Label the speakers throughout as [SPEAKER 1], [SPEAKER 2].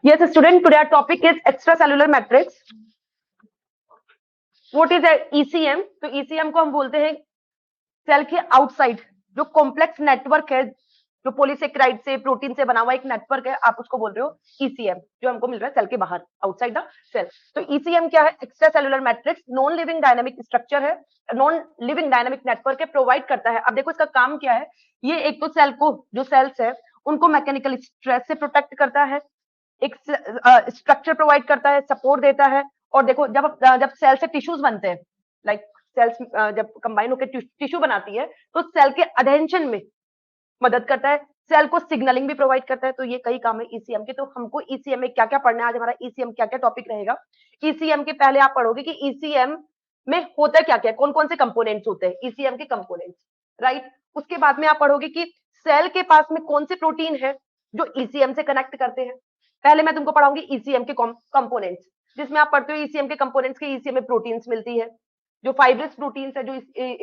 [SPEAKER 1] Yes, student, today our topic is extracellular matrix. What is ECM? तो ECM को हम बोलते हैं सेल के आउटसाइड जो कॉम्प्लेक्स नेटवर्क है, जो पॉलीसेकेराइड से प्रोटीन से बना हुआ एक नेटवर्क है, आप उसको बोल रहे हो ECM, जो हमको मिल रहा है सेल के बाहर, आउटसाइड द सेल। तो ECM क्या है? Extra cellular matrix, non living dynamic structure है, नॉन लिविंग डायनामिक नेटवर्क है, प्रोवाइड करता है। अब देखो इसका काम क्या है। ये एक तो सेल को, जो सेल्स है उनको मैकेनिकल स्ट्रेस से प्रोटेक्ट करता है, एक स्ट्रक्चर प्रोवाइड करता है, सपोर्ट देता है। और देखो जब सेल से टिश्यूज बनते हैं, लाइक सेल्स जब कंबाइन होकर टिश्यू बनाती है, तो सेल के अडेंशन में मदद करता है, सेल को सिग्नलिंग भी प्रोवाइड करता है। तो ये कई काम है ईसीएम के। तो हमको ईसीएम में क्या क्या पढ़ना है आज, हमारा ईसीएम क्या क्या टॉपिक रहेगा। ईसीएम के पहले आप पढ़ोगे कि ईसीएम में होता क्या क्या, कौन कौन से कंपोनेंट्स होते हैं ईसीएम के कंपोनेंट्स, राइट। उसके बाद में आप पढ़ोगे कि सेल के पास में कौन से प्रोटीन है जो ईसीएम से कनेक्ट करते हैं। पहले मैं तुमको पढ़ाऊंगी ईसीएम के कंपोनेंट्स, जिसमें आप पढ़ते हो ईसीएम के कंपोनेंट्स के ईसीएम में प्रोटीन्स मिलती है, जो फाइब्रस प्रोटीन्स है, जो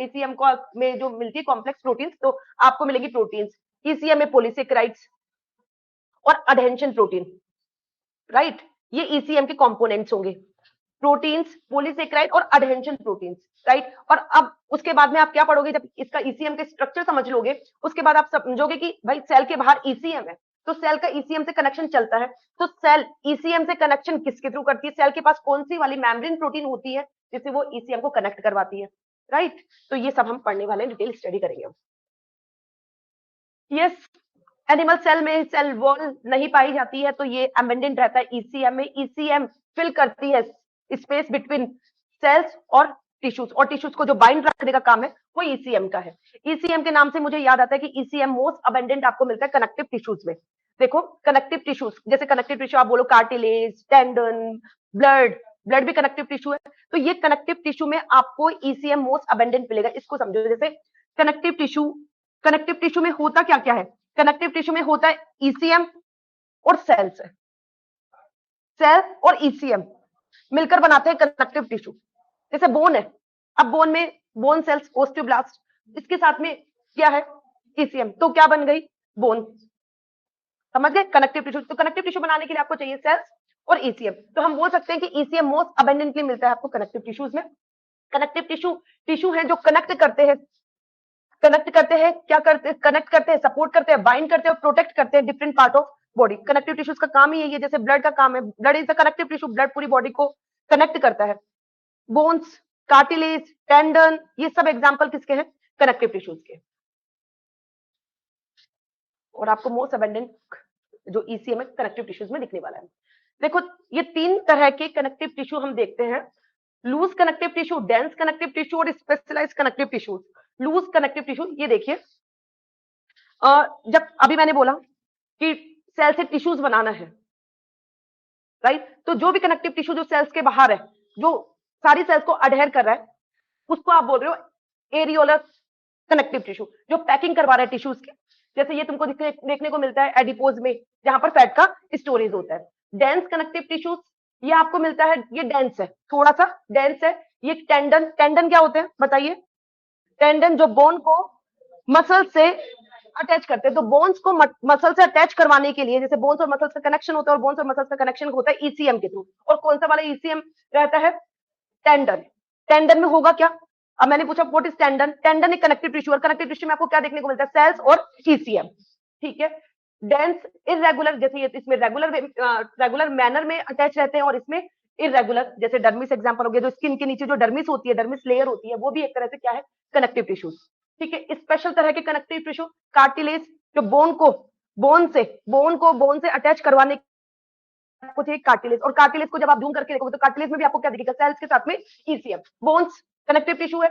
[SPEAKER 1] ईसीएम को में जो मिलती है कॉम्प्लेक्स प्रोटीन्स, तो आपको मिलेगी प्रोटीन्स। ईसीएम में पॉलीसेकेराइड्स और अडहेंशन प्रोटीन, राइट। ये ईसीएम के कंपोनेंट्स होंगे, प्रोटीन्स, पॉलीसेकेराइड और अडहेंशन प्रोटीन्स, राइट। और अब उसके बाद में आप क्या पढ़ोगे, जब इसका ईसीएम के स्ट्रक्चर समझ लोगे, उसके बाद आप समझोगे कि भाई सेल के बाहर ईसीएम है, तो सेल का ईसीएम से कनेक्शन चलता है। तो सेल ईसीएम से कनेक्शन किसके थ्रू करती है, सेल के पास कौन सी वाली मेम्ब्रेन प्रोटीन होती है जिससे वो ईसीएम को कनेक्ट करवाती है, राइट। तो ये सब हम पढ़ने वाले हैं, डिटेल स्टडी करेंगे। यस, एनिमल सेल में सेल वॉल नहीं पाई जाती है, तो ये एबंडेंट रहता है ईसीएम में। ईसीएम फिल करती है स्पेस बिटवीन सेल्स और टिश्यूज, और टिश्यूज को जो बाइंड रखने का काम है वो ईसीएम का है। ईसीएम के नाम से मुझे याद आता है कि ईसीएम मोस्ट अबंडेंट आपको मिलता है कनेक्टिव टिश्यूज में। देखो कनेक्टिव टिश्यूज, जैसे कनेक्टिव टिश्यू आप बोलो कार्टिलेज, टेंडन, ब्लड, ब्लड भी कनेक्टिव टिश्यू है। तो ये कनेक्टिव टिश्यू में आपको ईसीएम मोस्ट अबंडेंट मिलेगा। इसको समझो, जैसे कनेक्टिव टिश्यू में होता क्या क्या है। कनेक्टिव टिश्यू में होता है ईसीएम और सेल्स, सेल और ईसीएम मिलकर बनाते हैं कनेक्टिव टिश्यू। जैसे बोन है, अब बोन में बोन सेल्स, ओस्टियोब्लास्ट, इसके साथ में क्या है ईसीएम, तो क्या बन गई बोन। समझ गए कनेक्टिव टिश्यू। तो कनेक्टिव टिश्यू बनाने के लिए आपको चाहिए सेल्स और ईसीएम। तो हम बोल सकते हैं कि ईसीएम मोस्ट अबंडेंटली मिलता है आपको कनेक्टिव टिश्यूज में। कनेक्टिव टिश्यू है जो कनेक्ट करते हैं, क्या करते हैं, कनेक्ट करते हैं, सपोर्ट करते हैं, बाइंड करते हैं और प्रोटेक्ट करते हैं different part of body. Connective tissues का काम ही यही है, जैसे ब्लड का काम है, blood is the connective tissue, blood पूरी बॉडी को कनेक्ट करता है। बोन्स, कार्टिलेज, टेंडन, ये सब एग्जांपल किसके हैं, कनेक्टिव टिश्यूज के। और आपको मोस्ट अबंडेंट जो ईसीएम है कनेक्टिव टिश्यूज में दिखने वाला है। देखो ये तीन तरह के कनेक्टिव टिश्यू हम देखते हैं, loose connective tissue, dense connective tissue और specialised connective tissue. Loose connective tissue, ये देखिए, जब अभी मैंने बोला कि सेल से टिश्यूज बनाना है, राइट, तो जो भी कनेक्टिव टिश्यू जो सेल्स के बाहर है, जो सारी सेल्स को अडहेर कर रहा है, उसको आप बोल रहे हो एरियोलर कनेक्टिव टिश्यू, जो पैकिंग करवा रहा है टिश्यूज के। जैसे ये तुमको देखने को मिलता है एडिपोज में, जहां पर फैट का स्टोरेज होता है। डेंस कनेक्टिव टिश्यूज, ये आपको मिलता है, ये डेंस है, थोड़ा सा डेंस है। ये टेंडन क्या होते हैं बताइए। टेंडन जो बोन को मसल से अटैच करते हैं, तो बोन्स को मसल से अटैच करवाने के लिए, जैसे बोन्स और मसल्स का कनेक्शन होता है, और बोन्स और मसल्स का कनेक्शन होता है ईसीएम के थ्रू। और कौन सा वाला ईसीएम रहता है, टेंडन। टेंडन में होगा क्या, अब मैंने पूछा व्हाट इज टेंडन। टेंडन एक कनेक्टिव टिश्यू, और कनेक्टिव टिश्यू में आपको क्या देखने को मिलता है, सेल्स और ईसीएम, ठीक है। डेंस इरेगुलर, जैसे ये इसमें रेगुलर मैनर में अटैच रहते हैं, और इसमें इरेगुलर, जैसे डर्मिस एग्जांपल हो गया, जो स्किन के नीचे जो डर्मिस होती है, डर्मिस लेयर होती है, वो भी एक तरह से क्या है, कनेक्टिव टिश्यूज, ठीक है। स्पेशल तरह के कनेक्टिव टिश्यू कार्टिलेज, जो बोन से अटैच करवाने कुछ एक कार्टिलेज, और कार्टिलेज को जब आप जूम करके देखोगे तो कार्टिलेज में भी आपको क्या दिखेगा, सेल्स के साथ में ईसीएम। बोन्स कनेक्टिव टिश्यू है,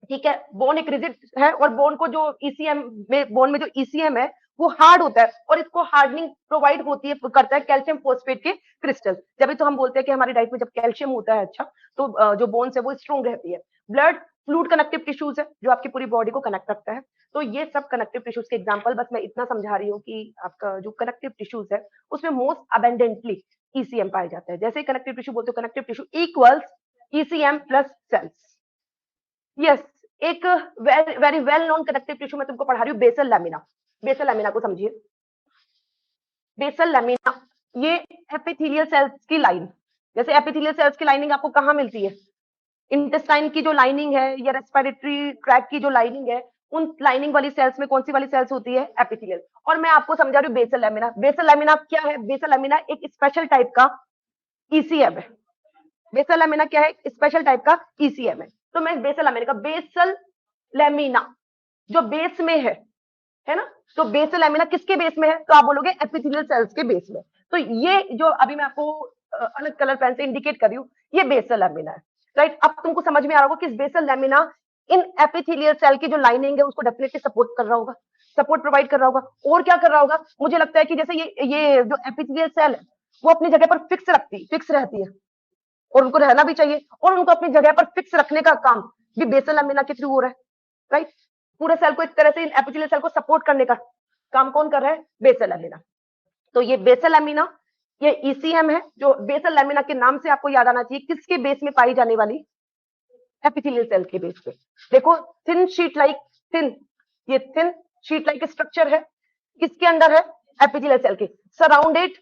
[SPEAKER 1] ठीक है। बोन एक रिजिड है, और बोन को जो ईसीएम में, बोन में जो ईसीएम है वो हार्ड होता है, और इसको हार्डनिंग प्रोवाइड होती है, करता है कैल्शियम फोस्फेट के क्रिस्टल। जब तो हम बोलते हैं कि हमारी डाइट में जब कैल्शियम होता है अच्छा, तो जो बोन्स है वो स्ट्रॉन्ग रहती है। ब्लड फ्लूइड कनेक्टिव टिश्यूज है, जो आपकी पूरी बॉडी को कनेक्ट रखता है। तो ये सब कनेक्टिव टिश्यूज के एग्जांपल, बस मैं इतना समझा रही हूँ कि आपका जो कनेक्टिव टिश्यूज है उसमें मोस्ट अबंडेंटली ईसीएम पाया जाता है। जैसे कनेक्टिव टिश्यू बोलते हो, connective tissue equals ECM plus cells. Yes, एक very well known connective tissue मैं तुमको पढ़ा रही हूँ, बेसल लैमिना। बेसल लैमिना को समझिए। बेसल लैमिना ये एपिथेलियल सेल्स की लाइन, जैसे एपिथेलियल सेल्स की लाइनिंग आपको कहाँ मिलती है? इंटेस्टाइन की जो लाइनिंग है या रेस्पिरेटरी ट्रैक की जो लाइनिंग है, उन लाइनिंग वाली सेल्स में कौन सी वाली सेल्स होती है? एपिथेलियल। और मैं आपको समझा रही हूँ बेसल लैमिना। बेसल लैमिना क्या है? बेसल लैमिना एक स्पेशल टाइप का ईसीएम है। बेसल लैमिना क्या है? स्पेशल टाइप का ईसीएम है। तो मैं बेसल लैमिना का बेसल लैमिना जो बेस में है ना? तो बेसल लैमिना किसके बेस में है? तो आप बोलोगे एपिथेलियल सेल्स के बेस में। तो ये जो अभी मैं आपको अलग कलर पेन से इंडिकेट कर रही हूँ, ये बेसल लैमिना है, राइट? अब तुमको समझ में आ रहा होगा कि बेसल लैमिना इन एपिथेलियल सेल की जो लाइनिंग है उसको डेफिनेटली सपोर्ट कर रहा होगा, सपोर्ट प्रोवाइड कर रहा होगा। और क्या कर रहा होगा? मुझे लगता है कि जैसे ये जो एपिथेलियल सेल है वो अपनी जगह पर फिक्स रहती है, और उनको रहना भी चाहिए, और उनको अपनी जगह पर फिक्स रखने का काम भी बेसल लैमिना के थ्रू हो रहा है, राइट? पूरे सेल को एक तरह से इन एपिथेलियल सेल को सपोर्ट करने का काम कौन कर रहा है? Basal lamina. तो ये बेसल लैमिना ये ईसीएम है, जो बेसल लैमिना के नाम से आपको याद आना चाहिए किसके बेस में पाई जाने वाली? एपिथेलियल सेल के बेस पे। देखो थिन शीट लाइक, थिन, ये थिन शीट लाइक स्ट्रक्चर है, किसके अंडर है? एपिथेलियल सेल के। सराउंडेड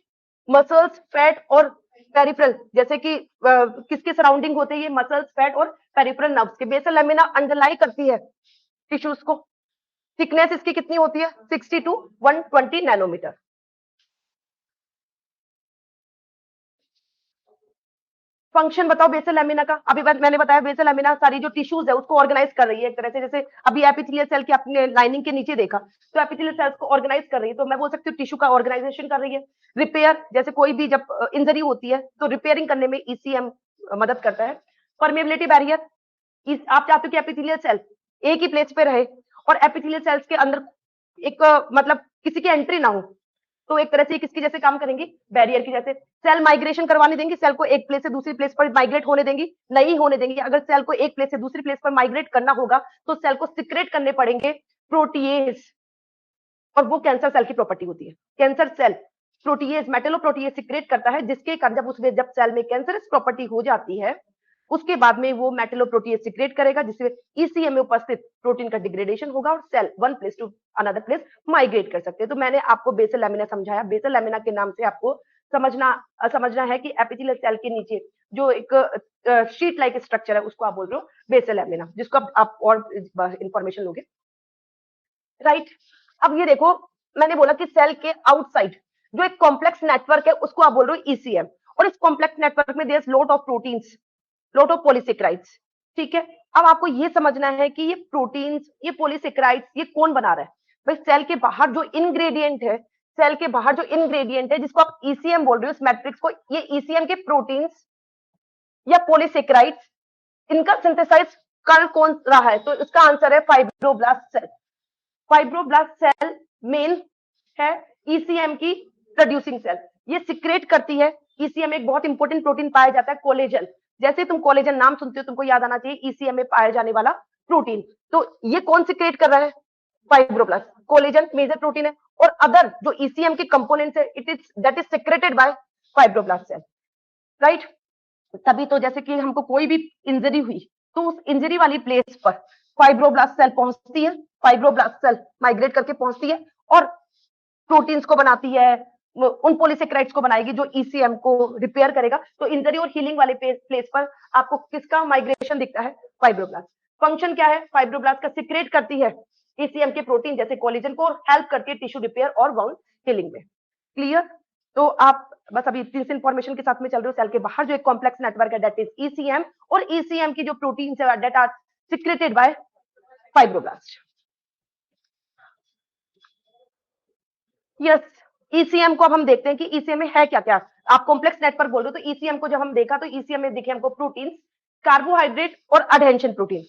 [SPEAKER 1] मसल्स, फैट और पेरिफेरल, जैसे कि किसके सराउंडिंग होते हैं ये? मसल्स, फैट और पेरिफेरल नर्व्स के। बेसल लैमिना अंडरलाई करती है टिश्यूज को। थिकनेस इसकी कितनी होती है? 60 टू 120 नैनोमीटर। फंक्शन बताओ बेसल लैमिना का। अभी मैंने बताया बेसल लैमिना सारी जो टिश्यूज है उसको ऑर्गेनाइज कर रही है एक तरह से। जैसे अभी एपिथेलियल सेल की आपने लाइनिंग के नीचे देखा, तो एपिथेलियल सेल्स को ऑर्गेनाइज कर रही है, तो मैं बोल सकती हूँ टिश्यू का ऑर्गेनाइजेशन कर रही है। रिपेयर, जैसे कोई भी जब इंजरी होती है तो रिपेयरिंग करने में ईसीएम मदद करता है। परमेबिलिटी बैरियर, आप चाहते हो कि एपिथेलियल सेल एक ही प्लेस पे रहे और एपिथेलियल सेल्स के अंदर एक मतलब किसी की एंट्री ना हो, तो एक तरह से किसकी जैसे काम करेंगी? बैरियर की जैसे। सेल माइग्रेशन करवाने देंगी, सेल को एक प्लेस से दूसरी प्लेस पर माइग्रेट होने देंगी? नहीं होने देंगी। अगर सेल को एक प्लेस से दूसरी प्लेस पर माइग्रेट करना होगा तो सेल को सिक्रेट करने पड़ेंगे प्रोटीएज, और वो कैंसर सेल की प्रॉपर्टी होती है। कैंसर सेल प्रोटीएज, मेटेलोप्रोटीएज सिक्रेट करता है, जिसके कारण जब सेल में कैंसरस प्रॉपर्टी हो जाती है उसके बाद में वो मेटेलोप्रोटीएज सिक्रेट करेगा, जिससे ईसीएम में उपस्थित प्रोटीन का डिग्रेडेशन होगा और cell one place to another place migrate कर सकते हैं। तो मैंने आपको बेसल लैमिना समझाया। बेसल लैमिना के नाम से आपको समझना है कि एपिथेलियल सेल के नीचे जो एक शीट लाइक स्ट्रक्चर है उसको आप बोल रहे हो बेसल लैमिना, जिसको आप और इंफॉर्मेशन लोगे, राइट? अब ये देखो, मैंने बोला कि सेल के आउटसाइड जो एक कॉम्प्लेक्स नेटवर्क है उसको आप बोल रहे हो ईसीएम, और इस कॉम्प्लेक्स नेटवर्क में there lot of proteins, lot of polysaccharides, ठीक है? अब आपको ये समझना है कि ये प्रोटीन्स, ये पॉलीसेकेराइड्स, ये कौन बना रहा है? भाई सेल के बाहर जो इंग्रेडिएंट है, सेल के बाहर जो इंग्रेडिएंट है जिसको आप ईसीएम बोल रहे हो, इस मैट्रिक्स को, ये ईसीएम के प्रोटीन्स या पॉलीसेकेराइड्स, इनका सिंथेसाइज कर कौन रहा है? तो इसका आंसर है fibroblast cell. Fibroblast cell main है ईसीएम की प्रोड्यूसिंग सेल। ये सिक्रेट करती है ईसीएम में एक बहुत इंपॉर्टेंट प्रोटीन पाया जाता है कोलेजन। जैसे तुम कोलेजन नाम सुनते हो तुमको याद आना चाहिए ईसीएम में पाया जाने वाला प्रोटीन। तो ये कौन सिक्रेट कर रहा है? फाइब्रोब्लास्ट। कोलेजन मेजर प्रोटीन है, और अदर जो ईसीएम के कंपोनेंट्स है it is that is secreted by fibroblast cell, right? तभी तो जैसे कि हमको कोई भी इंजरी हुई तो उस इंजरी वाली प्लेस पर फाइब्रोब्लास्ट सेल पहुंचती है, फाइब्रोब्लास्ट सेल माइग्रेट करके पहुंचती है और प्रोटीन्स को बनाती है, उन पॉलीसेकेराइड्स को बनाएगी जो ईसीएम को रिपेयर करेगा। तो इंजरी और हीलिंग वाले प्लेस पर आपको किसका माइग्रेशन दिखता है? फाइब्रोब्लास्ट। फंक्शन क्या है? फाइब्रोब्लास्ट का सिक्रेट करती है ईसीएम के प्रोटीन जैसे कोलेजन को, और हेल्प करती है टिश्यू रिपेयर और वाउंड हीलिंग में। क्लियर? तो आप बस अभी इस इंफॉर्मेशन के साथ में चल रहे हो। सेल के बाहर जो एक कॉम्प्लेक्स नेटवर्क है दैट इज ईसीएम, और ईसीएम की जो प्रोटीन्स है that are secreted by fibroblast. Yes, ECM को अब हम देखते हैं कि ईसीएम में है क्या क्या। आप कॉम्प्लेक्स नेटवर्क बोल रहे हो, तो ईसीएम को जब हम देखा तो ईसीएम में दिखे हमको प्रोटीन, कार्बोहाइड्रेट और अडहेंशन प्रोटीन,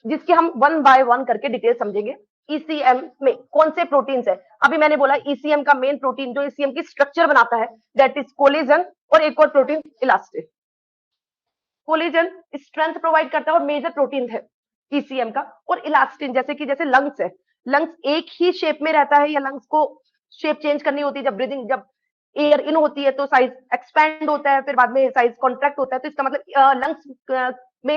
[SPEAKER 1] जिसके हम वन बाय वन करके डिटेल समझेंगे। ईसीएम में कौन से प्रोटीन्स है? अभी मैंने बोला ईसीएम का मेन प्रोटीन जो ईसीएम की स्ट्रक्चर बनाता है दैट इज कोलेजन, और एक और protein elastin. Collagen strength provide करता है और मेजर प्रोटीन है ईसीएम का। और इलास्टिन जैसे लंग्स है, लंग्स एक ही शेप में रहता है या लंग्स को शेप चेंज करनी होती है? जब ब्रीदिंग, जब एयर इन होती है तो साइज एक्सपैंड होता है, फिर बाद में साइज कॉन्ट्रैक्ट होता है। तो इसका मतलब लंग्स में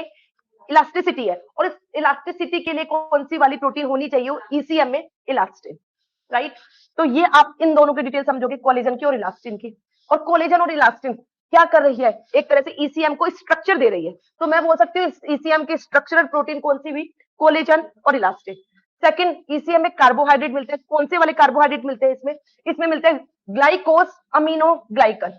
[SPEAKER 1] इलास्टिसिटी है, और इस इलास्टिसिटी के लिए कौन सी वाली प्रोटीन होनी चाहिए? ईसीएम में इलास्टिन, राइट? तो ये आप इन दोनों की डिटेल समझोगे, कोलेजन की और इलास्टिन की। और कोलेजन और इलास्टिन क्या कर रही है, एक तरह से ईसीएम को स्ट्रक्चर दे रही है। तो मैं बोल सकती हूँ ईसीएम की स्ट्रक्चरल प्रोटीन कौन सी हुई, कोलेजन और इलास्टिन। सेकंड, ईसीएम में कार्बोहाइड्रेट मिलते हैं, कौन से वाले कार्बोहाइड्रेट मिलते हैं इसमें, इसमें मिलते हैं glycosaminoglycan.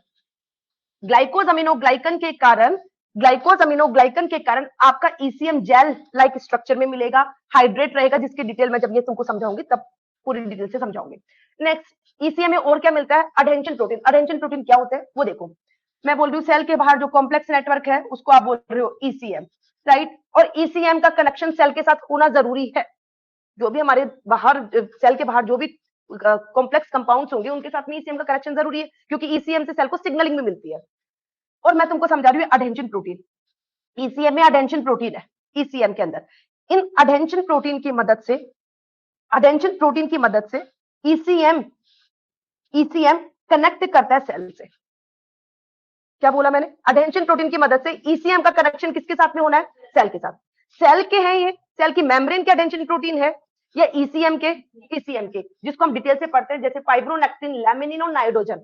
[SPEAKER 1] Glycosaminoglycan के कारण, ग्लाइकोज अमीनो ग्लाइकन के कारण आपका ईसीएम जेल लाइक स्ट्रक्चर में मिलेगा, हाइड्रेट रहेगा, जिसकी डिटेल में जब ये तुमको समझाऊंगी तब पूरी डिटेल से समझाऊंगी। नेक्स्ट, ईसीएम में और क्या मिलता है, अडेंशन प्रोटीन। अडेंशन प्रोटीन क्या होता है वो देखो, मैं बोल रही हूँ सेल के बाहर जो कॉम्प्लेक्स नेटवर्क है उसको आप बोल रहे हो ईसीएम, राइट। और ईसीएम का कनेक्शन सेल के साथ होना जरूरी है। जो भी हमारे बाहर सेल के बाहर जो भी कॉम्प्लेक्स कंपाउंड्स होंगे उनके साथ में ईसीएम का कनेक्शन जरूरी है, क्योंकि ईसीएम से सेल को सिग्नलिंग में मिलती है। और मैं तुमको समझा रही हूँ अडेंशन प्रोटीन, ईसीएम में अडेंशन प्रोटीन है ईसीएम के अंदर। इन अडेंशन प्रोटीन की मदद से, अडेंशन प्रोटीन की मदद से ईसीएम ईसीएम कनेक्ट करता है सेल से। क्या बोला मैंने, अडेंशन प्रोटीन की मदद से ईसीएम का कनेक्शन किसके साथ में होना है, सेल के साथ। सेल के हैं ये, सेल की मेम्ब्रेन के अडेंशन प्रोटीन है या ईसीएम के, ईसीएम के, जिसको हम डिटेल से पढ़ते हैं जैसे फाइब्रोनेक्टिन, लैमिनिन और नाइट्रोजन,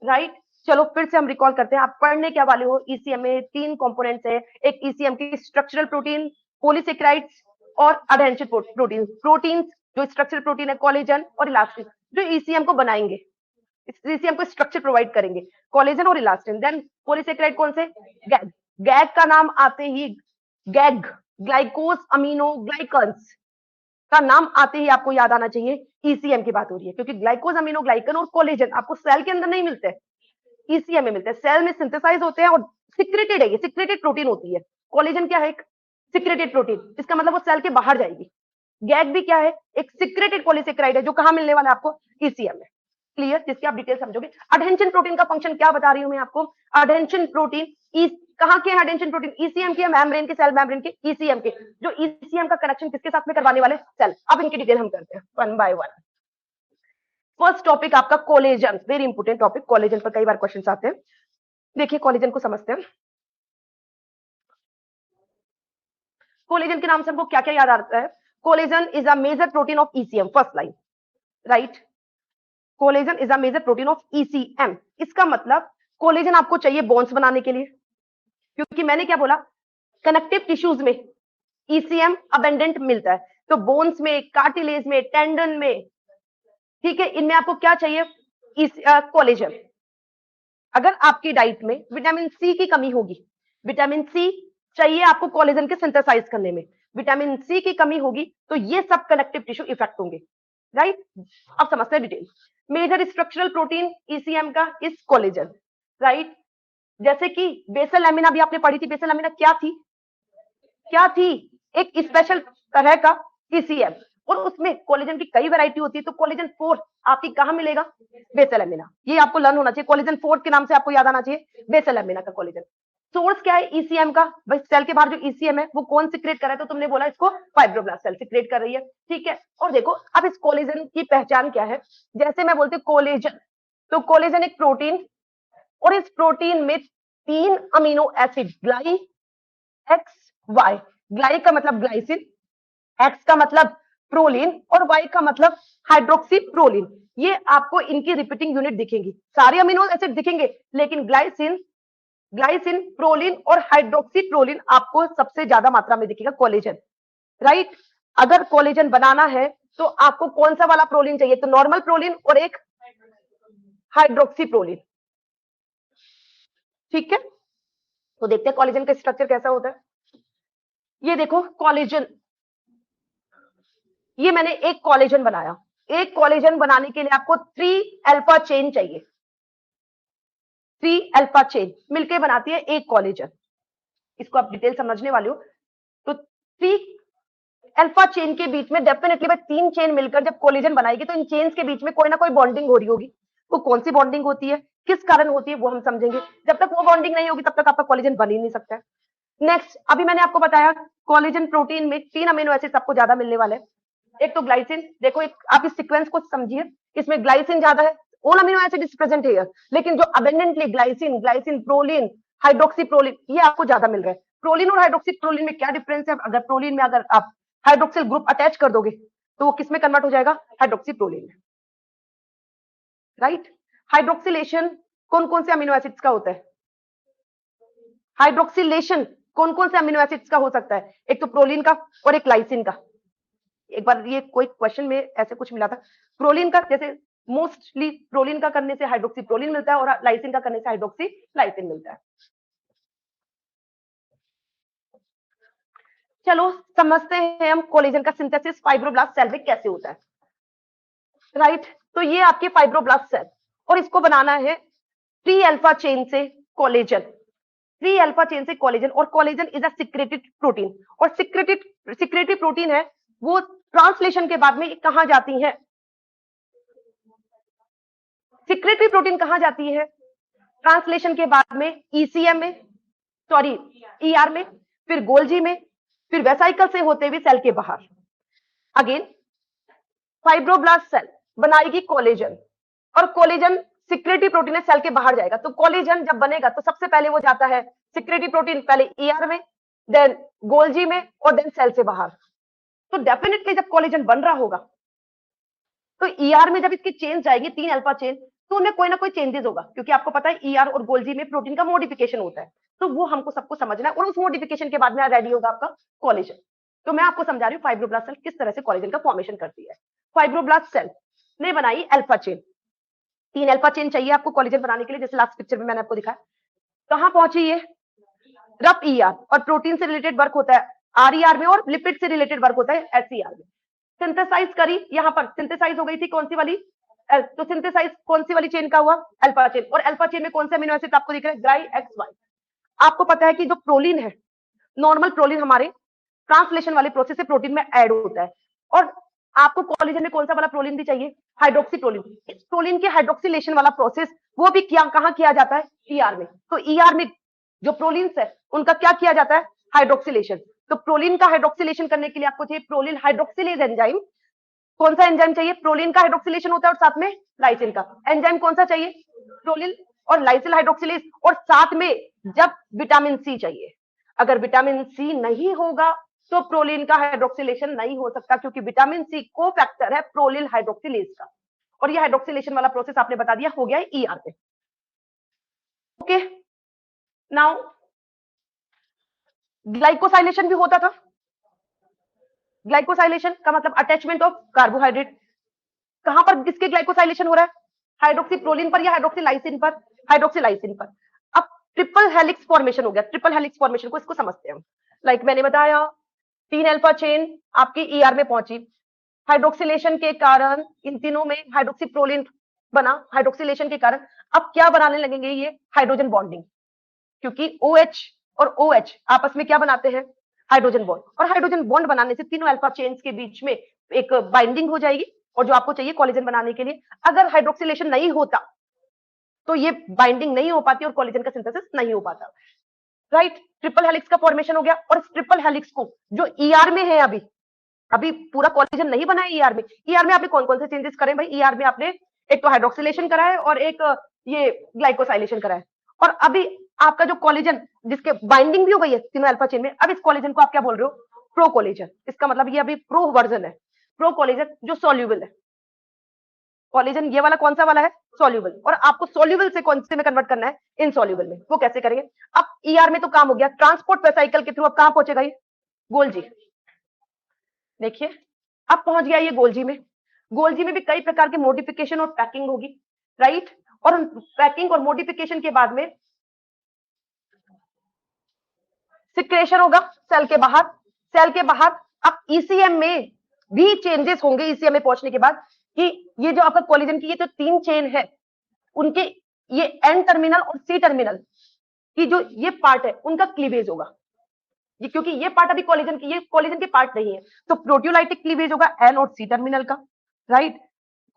[SPEAKER 1] राइट। चलो फिर से हम रिकॉल करते हैं, आप पढ़ने क्या वाले हो, ईसीएम में 3 कंपोनेंट्स है, एक ईसीएम की स्ट्रक्चरल प्रोटीन, पॉलीसेकेराइड्स और अडेंशन प्रोटीन। प्रोटीन जो स्ट्रक्चरल प्रोटीन है कोलेजन और इलास्टिन, जो ईसीएम को बनाएंगे, ईसीएम को स्ट्रक्चर प्रोवाइड करेंगे, कोलेजन और इलास्टिन। देन पॉलीसेकेराइड कौन से, गैग। गैग का नाम आते ही, गैग ग्लाइकोज अमीनो ग्लाइकन्स का नाम आते ही आपको याद आना चाहिए ईसीएम की बात हो रही है, क्योंकि ग्लाइकोज अमीनो ग्लाइकन और कोलेजन आपको सेल के अंदर नहीं मिलते, ईसीएम में मिलते हैं। सेल में सिंथेसाइज होते हैं और सिक्रेटेड है, ये सिक्रेटेड प्रोटीन होती है। कोलेजन क्या है, एक सिक्रेटेड प्रोटीन, इसका मतलब वो सेल के बाहर जाएगी। गैग भी क्या है, एक सिक्रेटेड पॉलीसेकेराइड है जो कहां मिलने वाला है आपको, ईसीएम में। क्लियर, जिसकी आप डिटेल समझोगे। अडेंशन प्रोटीन का फंक्शन क्या बता रही हूं मैं आपको, अडेंशन प्रोटीन कहां के अडेंशन प्रोटीन, ईसीएम के, मेम्ब्रेन के, सेल मेम्ब्रेन के, ईसीएम के, जो ईसीएम का कनेक्शन किसके साथ में करवाने वाले, सेल। अब इनकी डिटेल हम करते हैं one by one. First topic आपका collagen, very important topic, collagen पर कई बार क्वेश्चन आते हैं। देखिए कोलेजन को समझते हैं। कोलेजन के नाम से हमको क्या क्या याद आता है, collagen is a major protein of ECM, first line, right. Collagen is a major protein of ECM, इसका मतलब कोलेजन आपको चाहिए बोन्स बनाने के लिए, क्योंकि मैंने क्या बोला, कनेक्टिव टिश्यूज में ईसीएम अबेंडेंट मिलता है, तो बोन्स में, कार्टिलेज में, टेंडन में, ठीक है, इनमें आपको क्या चाहिए, कोलेजन। अगर आपकी डाइट में विटामिन सी की कमी होगी, विटामिन सी चाहिए आपको कोलेजन के सिंथेसाइज करने में, विटामिन सी की कमी होगी तो ये सब कनेक्टिव टिश्यू इफेक्ट होंगे, राइट। अब समझते हैं detail. Major structural protein ECM का इस कोलेजन, राइट। जैसे कि बेसल लैमिना भी आपने पढ़ी थी, बेसल लैमिना क्या थी, क्या थी, एक स्पेशल तरह का ईसीएम, और उसमें कोलेजन की कई वैरायटी होती है। तो कोलेजन 4 आपकी कहां मिलेगा, बेसल लैमिना, ये आपको लर्न होना चाहिए। कोलेजन 4 के नाम से आपको याद आना चाहिए बेसल लैमिना का कोलेजन। सोर्स क्या है ईसीएम का, भाई सेल के बाहर जो ईसीएम है वो कौन सिक्रेट कर रहा है, तो तुमने बोला इसको फाइब्रोब्लास्ट सेल सिक्रेट कर रही है, ठीक है। और देखो अब इस कोलेजन की पहचान क्या है, जैसे मैं बोलती हूँ कोलेजन, तो कोलेजन एक प्रोटीन, और इस प्रोटीन में 3 अमीनो एसिड, ग्लाई एक्स वाई, ग्लाई का मतलब ग्लाइसिन, एक्स का मतलब प्रोलीन और वाई का मतलब हाइड्रोक्सी प्रोलीन। ये आपको इनकी रिपीटिंग यूनिट दिखेंगी, सारे अमीनो एसिड दिखेंगे, लेकिन ग्लाइसिन, ग्लाइसिन, प्रोलीन और हाइड्रोक्सी प्रोलीन आपको सबसे ज्यादा मात्रा में दिखेगा कोलेजन, राइट। अगर कोलेजन बनाना है तो आपको कौन सा वाला प्रोलीन चाहिए, तो नॉर्मल प्रोलीन और एक हाइड्रोक्सी प्रोलीन, ठीक है। तो देखते हैं कोलेजन का स्ट्रक्चर कैसा होता है। ये देखो कोलेजन, ये मैंने एक कोलेजन बनाया, एक कोलेजन बनाने के लिए आपको 3 अल्फा चेन चाहिए, 3 अल्फा चेन मिलकर बनाती है एक कोलेजन, इसको आप डिटेल समझने वाले हो। तो 3 अल्फा चेन के बीच में डेफिनेटली भाई 3 चेन मिलकर जब कोलेजन बनाएगी तो इन चेन्स के बीच में कोई ना कोई बॉन्डिंग हो रही होगी। वो कौन सी बॉन्डिंग होती है, किस कारण होती है, वो हम समझेंगे। जब तक वो बॉन्डिंग नहीं होगी तब तक आपका कोलेजन बन ही नहीं सकता है। नेक्स्ट, अभी मैंने आपको बताया कोलेजन प्रोटीन में 3 अमीनो एसिड आपको ज्यादा मिलने वाले हैं। एक तो ग्लाइसिन, देखो एक आप इस सीक्वेंस को समझिए, इसमें ग्लाइसिन ज्यादा है, all amino acid is present here, लेकिन जो abundantly glycine, glycine, proline, hydroxy proline, ये आपको ज्यादा मिल रहा है। प्रोलीन और हाइड्रोक्सी प्रोलीन में क्या डिफरेंस है, अगर प्रोलीन में अगर आप हाइड्रोक्सिल ग्रुप अटैच कर दोगे तो वो किस में कन्वर्ट हो जाएगा, हाइड्रोक्सी प्रोलीन में, राइट। हाइड्रोक्सिलेशन कौन कौन से अमीनो एसिड्स का होता है? हाइड्रोक्सिलेशन कौन कौन से अमीनो एसिड्स का हो सकता है? एक तो प्रोलीन का और एक लाइसिन का। एक बार ये कोई क्वेश्चन में ऐसे कुछ मिला था, प्रोलीन का, जैसे मोस्टली प्रोलीन का करने से हाइड्रोक्सी प्रोलीन मिलता है और लाइसिन का करने से हाइड्रोक्सी लाइसिन मिलता है। चलो समझते हैं हम कोलेजन का सिंथेसिस फाइब्रोब्लास्ट सेल में कैसे होता है। राइट, तो ये आपके फाइब्रोब्लास्ट सेल, और इसको बनाना है 3 अल्फा चेन से कोलेजन। 3 अल्फा चेन से कोलेजन, और collagen is a secreted protein, और सिक्रेटरी प्रोटीन है वो ट्रांसलेशन के बाद में कहां जाती है? सिक्रेटरी प्रोटीन कहां जाती है ट्रांसलेशन के बाद में? ईसीएम में, सॉरी ईआर में, फिर गोल्जी में, फिर वेसाइकल से होते हुए सेल के बाहर। अगेन फाइब्रोब्लास्ट सेल बनाएगी कोलेजन, और कोलेजन सिक्रेटरी प्रोटीन है, सेल के बाहर जाएगा। तो कोलेजन जब बनेगा तो सबसे पहले वो जाता है सिक्रेटरी प्रोटीन पहले ईआर में, देन गोल्जी में, और देन सेल से बाहर। तो डेफिनेटली जब कोलेजन बन रहा होगा तो ईआर में जब इसकी चेंज जाएगी 3 अल्फा चेन, तो उनमें कोई ना कोई चेंजेस होगा, क्योंकि आपको पता है ईआर और गोल्जी में प्रोटीन का मॉडिफिकेशन होता है। तो वो हमको सबको समझना है, और उस मॉडिफिकेशन के बाद में रेडी होगा आपका कोलेजन। तो मैं आपको समझा रही हूँ फाइब्रोब्लास्ट सेल किस तरह से कोलेजन का फॉर्मेशन करती है। फाइब्रोब्लास्ट सेल ने बनाई अल्फा चेन, 3 अल्फा चेन चाहिए आपको कोलेजन बनाने के लिए, जैसे लास्ट पिक्चर में मैंने आपको दिखाया। कहां पहुंची ये? रफ ईआर, और प्रोटीन से रिलेटेड वर्क होता है आरईआर में, और लिपिड से रिलेटेड वर्क होता है एसईआर में। सिंथेसाइज करी, यहां पर सिंथेसाइज हो गई थी कौन सी वाली? तो सिंथेसाइज कौन सी वाली चेन का हुआ? Alpha chain. और अल्फा चेन में कौन से अमीनो एसिड आपको दिख रहे हैं? ग्राई एक्स वाई। आपको पता है कि जो प्रोलीन है, नॉर्मल प्रोलीन हमारे ट्रांसलेशन वाले प्रोसेस से प्रोटीन में ऐड होता है, और आपको कोलेजन में कौन सा वाला प्रोलीन भी चाहिए? Hydroxy proline. इस प्रोलीन के हाइड्रोक्सिलेशन वाला प्रोसेस वो भी क्या कहां किया जाता है? ईआर में। तो ईआर में जो प्रोलीन्स है उनका क्या किया जाता है? हाइड्रोक्सिलेशन। तो प्रोलीन का हाइड्रोक्सिलेशन करने के लिए आपको चाहिए प्रोलीन हाइड्रोक्सिलेज एंजाइम। कौन सा एंजाइम चाहिए? प्रोलीन का हाइड्रोक्सिलेशन होता है और साथ में लाइसिन का। एंजाइम कौन सा चाहिए? प्रोलीन और लाइसिल हाइड्रोक्सिलेज, और साथ में जब विटामिन सी चाहिए। अगर विटामिन सी नहीं होगा तो प्रोलीन का हाइड्रोक्सिलेशन नहीं हो सकता, क्योंकि विटामिन सी को फैक्टर है प्रोलीन हाइड्रोक्सिलेज का। और ये हाइड्रोक्सिलेशन वाला प्रोसेस आपने बता दिया हो गया ईआर पे। ओके, नाउ ग्लाइकोसाइलेशन भी होता था। ग्लाइकोसाइलेशन का मतलब अटैचमेंट ऑफ कार्बोहाइड्रेट। कहां पर किसके ग्लाइकोसाइलेशन हो रहा है? हाइड्रोक्सी प्रोलीन पर या हाइड्रोक्सिलाइसिन पर? हाइड्रोक्सिलाइसिन पर। अब ट्रिपल हेलिक्स फॉर्मेशन हो गया। ट्रिपल हेलिक्स फॉर्मेशन को इसको समझते हैं हम। लाइक मैंने बताया 3 अल्फा चेन आपकी ईआर में पहुंची, हाइड्रोक्सिलेशन के कारण इन तीनों में हाइड्रोक्सी प्रोलीन बना हाइड्रोक्सिलेशन के कारण। अब क्या बनाने लगेंगे ये? हाइड्रोजन बॉन्डिंग, क्योंकि OH और OH आपस में क्या बनाते हैं? Hydrogen bond. और हाइड्रोजन बॉन्ड बनाने से तीनों अल्फा चेन्स के बीच में एक बाइंडिंग हो जाएगी, और जो आपको चाहिए कोलेजन बनाने के लिए। अगर हाइड्रोक्सिलेशन नहीं होता तो ये बाइंडिंग नहीं हो पाती और कोलेजन का सिंथेसिस नहीं हो पाता। राइट, ट्रिपल हेलिक्स का फॉर्मेशन हो गया। और इस ट्रिपल हेलिक्स को जो ईआर में है, अभी अभी पूरा कोलेजन नहीं बना है ईआर में। ईआर में आपने कौन कौन से चेंजेस करे भाई? ईआर में आपने एक तो हाइड्रोक्सिलेशन करा है और एक ये ग्लाइकोसाइलेशन करा है। और अभी आपका जो कोलेजन जिसके बाइंडिंग भी हो गई है तीनों अल्फा चेन में, अब इस कोलेजन को आप क्या बोल रहे हो? Pro collagen. इसका मतलब ये अभी प्रो वर्जन है, प्रो कोलेजन जो सोल्यूबल है। कोलेजन ये वाला कौन सा वाला है? सोल्यूबल। और आपको सोल्यूबल से कौन से में कन्वर्ट करना है? इनसोल्यूबल में। वो कैसे करेंगे? अब ईआर में तो काम हो गया, ट्रांसपोर्ट वेसाइकल के थ्रू अब कहां पहुंचेगा ये? गोल्जी। देखिए अब पहुंच गया ये गोल्जी में। गोल्जी में भी कई प्रकार के मॉडिफिकेशन और पैकिंग होगी। राइट, और पैकिंग और मॉडिफिकेशन के बाद में सिक्रेशन होगा सेल के बाहर। सेल के बाहर अब ईसीएम में भी चेंजेस होंगे ईसीएम में पहुंचने के बाद, कि ये जो आपका कोलेजन की ये जो 3 चेन है उनके ये एन टर्मिनल और सी टर्मिनल की जो ये पार्ट है उनका क्लीवेज होगा। ये क्योंकि ये पार्ट अभी कोलेजन की, ये कोलेजन के पार्ट नहीं है, तो प्रोटियोलाइटिक क्लीवेज होगा एन और सी टर्मिनल का। राइट,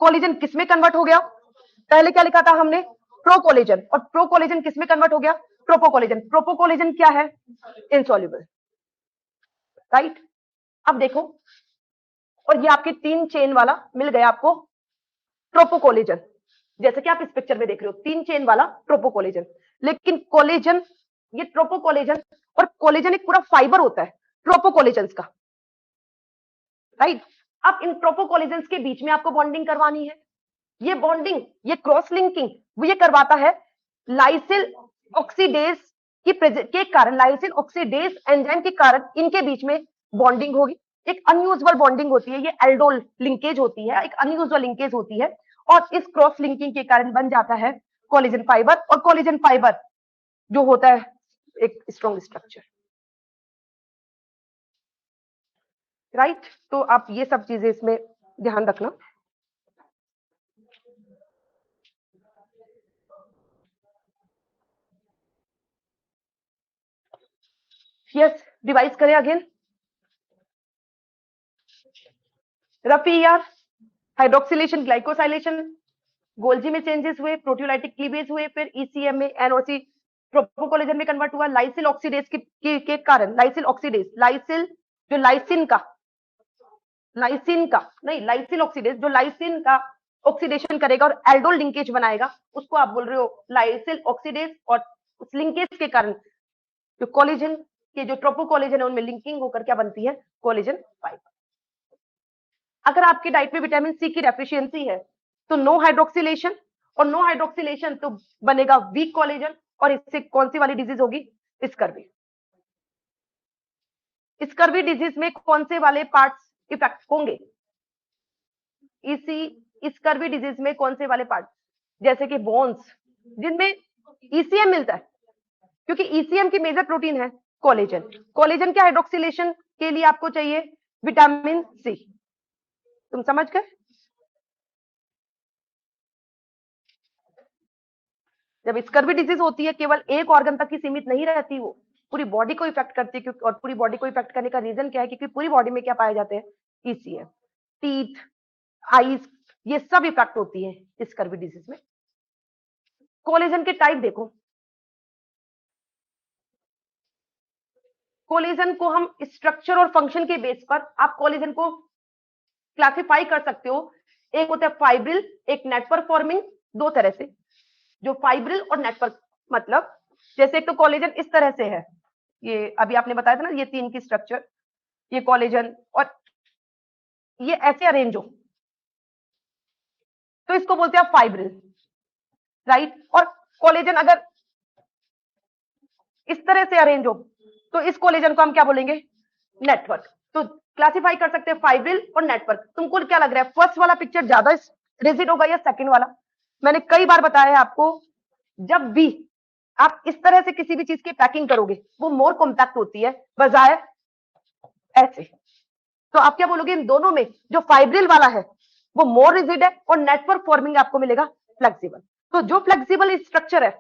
[SPEAKER 1] कोलेजन किसमें कन्वर्ट हो गया? पहले क्या लिखा था हमने? प्रोकोलेजन। और प्रोकोलेजन किसमें कन्वर्ट हो गया? ट्रोपोकोलेजन। ट्रोपोकोलेजन क्या है? इनसॉल्युबल। राइट, अब देखो, और ये आपके 3 चेन वाला मिल गया आपको ट्रोपोकोलेजन, जैसे कि आप इस पिक्चर में देख रहे हो 3 चेन वाला ट्रोपोकोलेजन। लेकिन कोलेजन, ये ट्रोपोकोलेजन और कोलेजन एक पूरा फाइबर होता है ट्रोपोकोलेजन्स का। राइट, अब इन ट्रोपोकोलेजन्स के बीच में आपको बॉन्डिंग करवानी है। ये बॉन्डिंग, ये क्रॉस लिंकिंग वो ये करवाता है लाइसिल ऑक्सीडेज के कारण, लाइसिल ऑक्सीडेज एंजाइम के कारण इनके बीच में बॉन्डिंग होगी। एक अनयूजुअल बॉन्डिंग होती है, ये एल्डोल लिंकेज होती है, एक अनयूजुअल लिंकेज होती है, और इस क्रॉस लिंकिंग के कारण बन जाता है कोलेजन फाइबर, और कोलेजन फाइबर जो होता है एक स्ट्रॉन्ग स्ट्रक्चर, राइट। तो आप ये सब चीजें इसमें ध्यान रखना। यस, रिवाइज करें अगेन। रफी यार, हाइड्रोक्सिलेशन, ग्लाइकोसाइलेशन, गोल्जी में चेंजेस हुए, प्रोटियोलाइटिक क्लीवेज हुए, फिर ईसीएम में एनओसी ट्रोपोकोलेजन में कन्वर्ट हुआ, लाइसिल ऑक्सीडेज के कारण, लाइसिल ऑक्सीडेज, लाइसिल जो लाइसिन का नहीं, लाइसिल ऑक्सीडेज जो लाइसिन का ऑक्सीडेशन करेगा और एल्डोल लिंकेज बनाएगा, उसको आप बोल रहे हो लाइसिल ऑक्सीडेज, और उस लिंकेज के कारण जो कोलेजन के जो ट्रोपोकोलेजन है उनमें लिंकिंग होकर क्या बनती है, कोलेजन फाइबर। अगर आपकी डाइट में विटामिन सी की डेफिशिएंसी है तो नो हाइड्रोक्सिलेशन, और नो हाइड्रोक्सिलेशन तो बनेगा वीक कोलेजन, और इससे कौन सी वाली डिजीज होगी, स्कर्वी। स्कर्वी डिजीज में कौन से वाले पार्ट्स इफेक्ट होंगे, इसी स्कर्वी डिजीज में कौन से वाले पार्ट, जैसे कि बोन्स, जिनमें ईसीएम मिलता है, क्योंकि ईसीएम की मेजर प्रोटीन है कोलेजन। कोलेजन के हाइड्रोक्सिलेशन के लिए आपको चाहिए विटामिन सी। तुम समझ गए? जब स्कर्वी डिजीज होती है केवल एक ऑर्गन तक ही सीमित नहीं रहती, वो पूरी बॉडी को इफेक्ट करती है, क्योंकि और पूरी बॉडी को इफेक्ट करने का रीजन क्या है, क्योंकि पूरी बॉडी में क्या पाए जाते हैं, ईसीएम, टीथ, आईज, ये सब इफेक्ट होती है स्कर्वी डिजीज में। कोलेजन के टाइप देखो, कोलेजन को हम स्ट्रक्चर और फंक्शन के बेस पर आप कोलेजन को क्लासिफाई कर सकते हो। एक होता है फाइब्रिल, एक नेटवर्क फॉर्मिंग, दो तरह से, जो फाइब्रिल और नेटवर्क, मतलब जैसे एक तो कोलेजन इस तरह से है, ये अभी आपने बताया था ना, ये तीन की स्ट्रक्चर, ये कोलेजन, और ये ऐसे अरेंज हो तो इसको बोलते हैं फाइब्रिल, राइट। और कोलेजन अगर इस तरह से अरेंज हो तो इस कोलेजन को हम क्या बोलेंगे, नेटवर्क। तो क्लासिफाई कर सकते हैं फाइब्रिल और नेटवर्क। तुमको क्या लग रहा है, फर्स्ट वाला पिक्चर ज्यादा रिजिड होगा या सेकंड वाला? मैंने कई बार बताया है आपको, जब भी आप इस तरह से किसी भी चीज की पैकिंग करोगे वो मोर कॉम्पैक्ट होती है बजाय ऐसे। तो आप क्या बोलोगे, इन दोनों में जो फाइब्रिल वाला है वो मोर रिजिड है, और नेटवर्क फॉर्मिंग आपको मिलेगा फ्लेक्सिबल। तो जो फ्लेक्सिबल स्ट्रक्चर है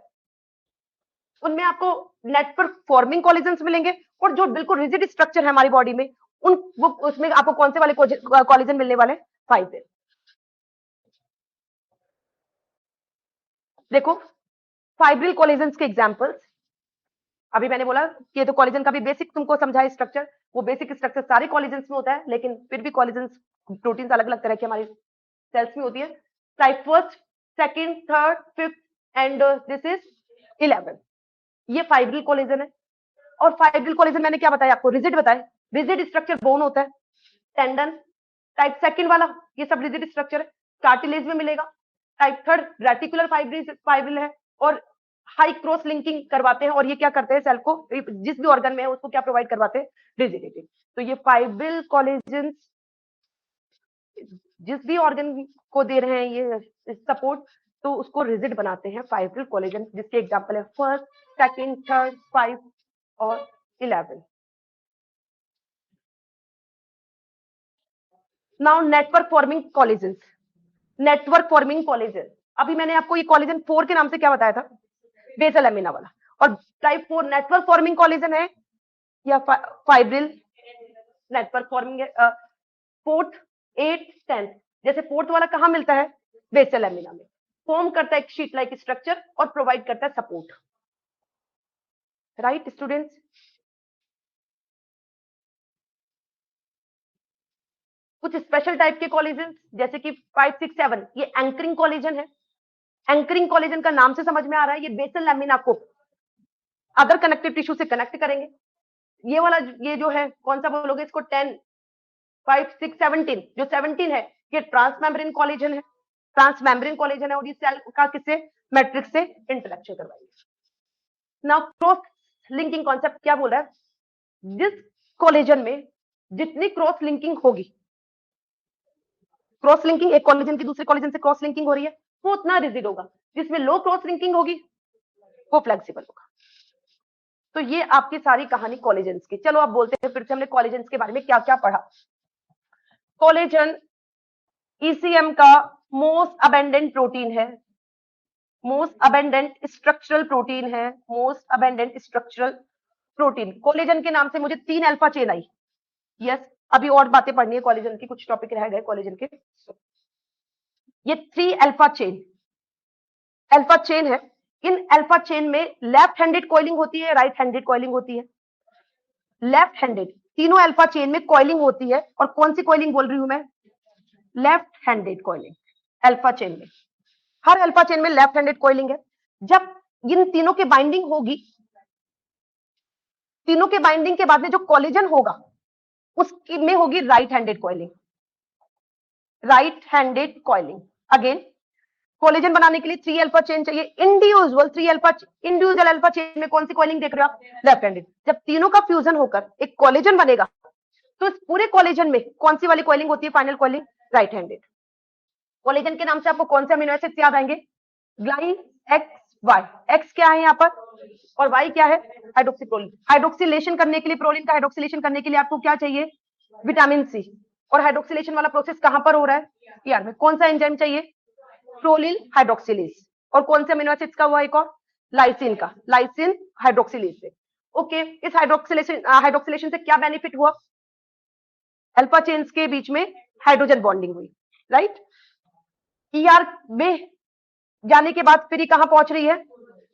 [SPEAKER 1] उनमें आपको नेटवर्क फॉर्मिंग कोलेजन्स मिलेंगे, और जो बिल्कुल रिजिड स्ट्रक्चर है हमारी बॉडी में उन वो उसमें आपको कौन से वाले कोलेजन मिलने वाले, फाइब्रिल। देखो फाइब्रिल कोलेजन्स के एग्जांपल्स, अभी मैंने बोला कि ये तो कोलेजन का भी बेसिक तुमको समझाया स्ट्रक्चर, वो बेसिक स्ट्रक्चर सारे कोलेजन्स में होता है, लेकिन फिर भी कोलेजन्स प्रोटीन्स अलग अलग तरह के हमारे सेल्स में होती है। Type first, second, third, fifth and this is 11, ये फाइब्रिल कोलेजन है। और फाइब्रिल कोलेजन मैंने क्या बताया आपको, रिजिड बताया, रिजिड स्ट्रक्चर बोन होता है, टेंडन। टाइप सेकंड वाला ये सब रिजिड स्ट्रक्चर है, कार्टिलेज में मिलेगा। टाइप थर्ड रेटिकुलर फाइब्रिल है, और हाई क्रॉस लिंकिंग करवाते हैं, और ये क्या करते हैं, सेल को जिस भी ऑर्गन में है उसको क्या प्रोवाइड करवाते हैं, रिजिडिटी। तो ये फाइब्रिल कोलेजन जिस भी ऑर्गन को दे रहे हैं ये सपोर्ट, तो उसको रिजिड बनाते हैं फाइब्रिल कोलेजन, जिसके एग्जांपल है फर्स्ट, सेकंड, थर्ड, 5 और 11। Now network forming collagen, network forming collagen, अभी मैंने आपको ये कोलेजन 4 के नाम से क्या बताया था, बेसल एमिना वाला। और टाइप 4 नेटवर्क फॉर्मिंग कोलेजन है या फाइब्रिल नेटवर्क फॉर्मिंग है। फोर्थ, एट, 10, जैसे फोर्थ वाला कहां मिलता है, बेसल एमिना में, फॉर्म करता है एक शीट लाइक स्ट्रक्चर और प्रोवाइड करता है सपोर्ट, राइट स्टूडेंट्स। कुछ स्पेशल टाइप के कोलिजन जैसे कि 5, 6, 7, ये एंकरिंग कोलिजन है। एंकरिंग कोलिजन का नाम से समझ में आ रहा है, ये बेसल लैमिना को अदर कनेक्टिव टिश्यू से कनेक्ट करेंगे। ये वाला ये जो है कौन सा बोलोगे इसको, 10, 5, 6, 17, जो 17 है ये ट्रांसमेम्ब्रेन कोलिजन है। ट्रांसमेम्ब्रेन कोलेजन है और ये सेल का किससे, मैट्रिक्स से इंटरेक्शन करवाएंगे। नाउ क्रॉस लिंकिंग कॉन्सेप्ट क्या बोल रहा है, जिस कोलेजन में जितनी क्रॉस लिंकिंग होगी, क्रॉस लिंकिंग एक कोलेजन की दूसरे कोलेजन से क्रॉस लिंकिंग हो रही है, वो उतना रिजिड होगा, जिसमें लो क्रॉस लिंकिंग होगी वो फ्लेक्सिबल होगा। तो ये आपकी सारी कहानी कोलेजन्स की। चलो अब बोलते हैं फिर से हमने कोलेजन्स के बारे में क्या क्या पढ़ा। कोलेजन ईसीएम का मोस्ट अबेंडेंट प्रोटीन है, मोस्ट अबेंडेंट स्ट्रक्चरल प्रोटीन है, most abundant structural protein. Collagen के नाम से मुझे 3 अल्फा चेन आई। यस, अभी और बातें पढ़नी है कोलेजन की, कुछ टॉपिक रह गए कोलेजन के। ये 3 अल्फा चेन है। इन अल्फा चेन में लेफ्ट हैंडेड कॉइलिंग होती है, राइट हैंडेड कॉइलिंग होती है। लेफ्ट हैंडेड, तीनों अल्फा चेन में कॉइलिंग होती है, और कौन सी कॉइलिंग बोल रही हूं मैं, left handed coiling. Alpha chain में, हर अल्फा चेन में लेफ्ट हैंडेड कॉइलिंग है। जब इन तीनों की बाइंडिंग होगी, तीनों के बाइंडिंग के बाद में जो कोलेजन होगा उसकी में होगी right handed coiling, right handed coiling. Again collagen बनाने के लिए 3 अल्फा चेन चाहिए, इंडिविजुअल अल्फा चेन में कौन सी कॉइलिंग देख रहे हो आप, लेफ्ट हैंडेड। जब तीनों का फ्यूजन होकर एक कोलेजन बनेगा तो इस पूरे कोलेजन में कौन सी वाली कॉइलिंग होती है, final coiling right handed. Collagen के नाम से आपको कौन से अमीनो एसिड्स याद आएंगे, ग्लाइन, एक्स, वाई। एक्स क्या है यहाँ पर और वाई क्या है, हाइड्रोक्सीप्रोलिन। हाइड्रोक्सिलेशन करने के लिए, प्रोलिन का हाइड्रोक्सिलेशन करने के लिए आपको क्या चाहिए, विटामिन सी। और हाइड्रोक्सिलेशन वाला प्रोसेस कहां पर हो रहा है, यार में कौन सा एंजाइम चाहिए, प्रोलिन हाइड्रोक्सिलेज। और कौन से अमीनो एसिड्स का हुआ एक और, लाइसिन का, लाइसिन हाइड्रोक्सिलेज से। ओके, इस हाइड्रोक्सिलेशन से क्या बेनिफिट हुआ, अल्फा चेन्स के बीच में हाइड्रोजन बॉन्डिंग हुई, राइट। ईआर में जाने के बाद फिर ये कहां पहुंच रही है,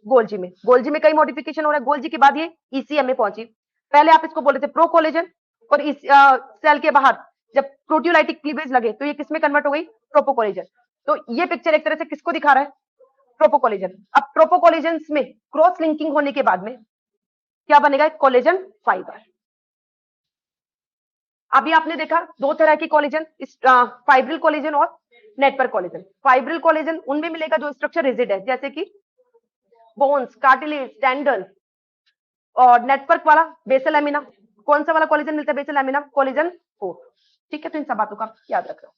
[SPEAKER 1] गोल्जी में। गोल्जी में कई मॉडिफिकेशन हो रहा है, गोल्जी के बाद ये ईसीएम में पहुंची। पहले आप इसको बोले थे प्रो कोलेजन, और इस सेल के बाहर जब प्रोटियोलाइटिक क्लीवेज लगे तो ये किसमें कन्वर्ट हो गई, ट्रोपोकोलेजन। तो ये पिक्चर एक तरह से किसको दिखा रहा है, ट्रोपोकोलेजन। अब ट्रोपोकोलेजन्स में क्रॉस लिंकिंग होने के बाद में क्या बनेगा, कोलेजन फाइबर। अभी आपने देखा दो तरह की कोलेजन, फाइब्रिल कोलेजन और नेटवर्क कोलेजन। फाइब्रिल कोलेजन उनमें मिलेगा जो स्ट्रक्चर रिजिड है, जैसे कि बोन्स, कार्टिलेज, टेंडन। और नेटवर्क वाला बेसल एमिना, कौन सा वाला कोलेजन मिलता है, बेसल एमिना, कोलेजन 4। ठीक है, तो इन सब बातों का याद रख लो।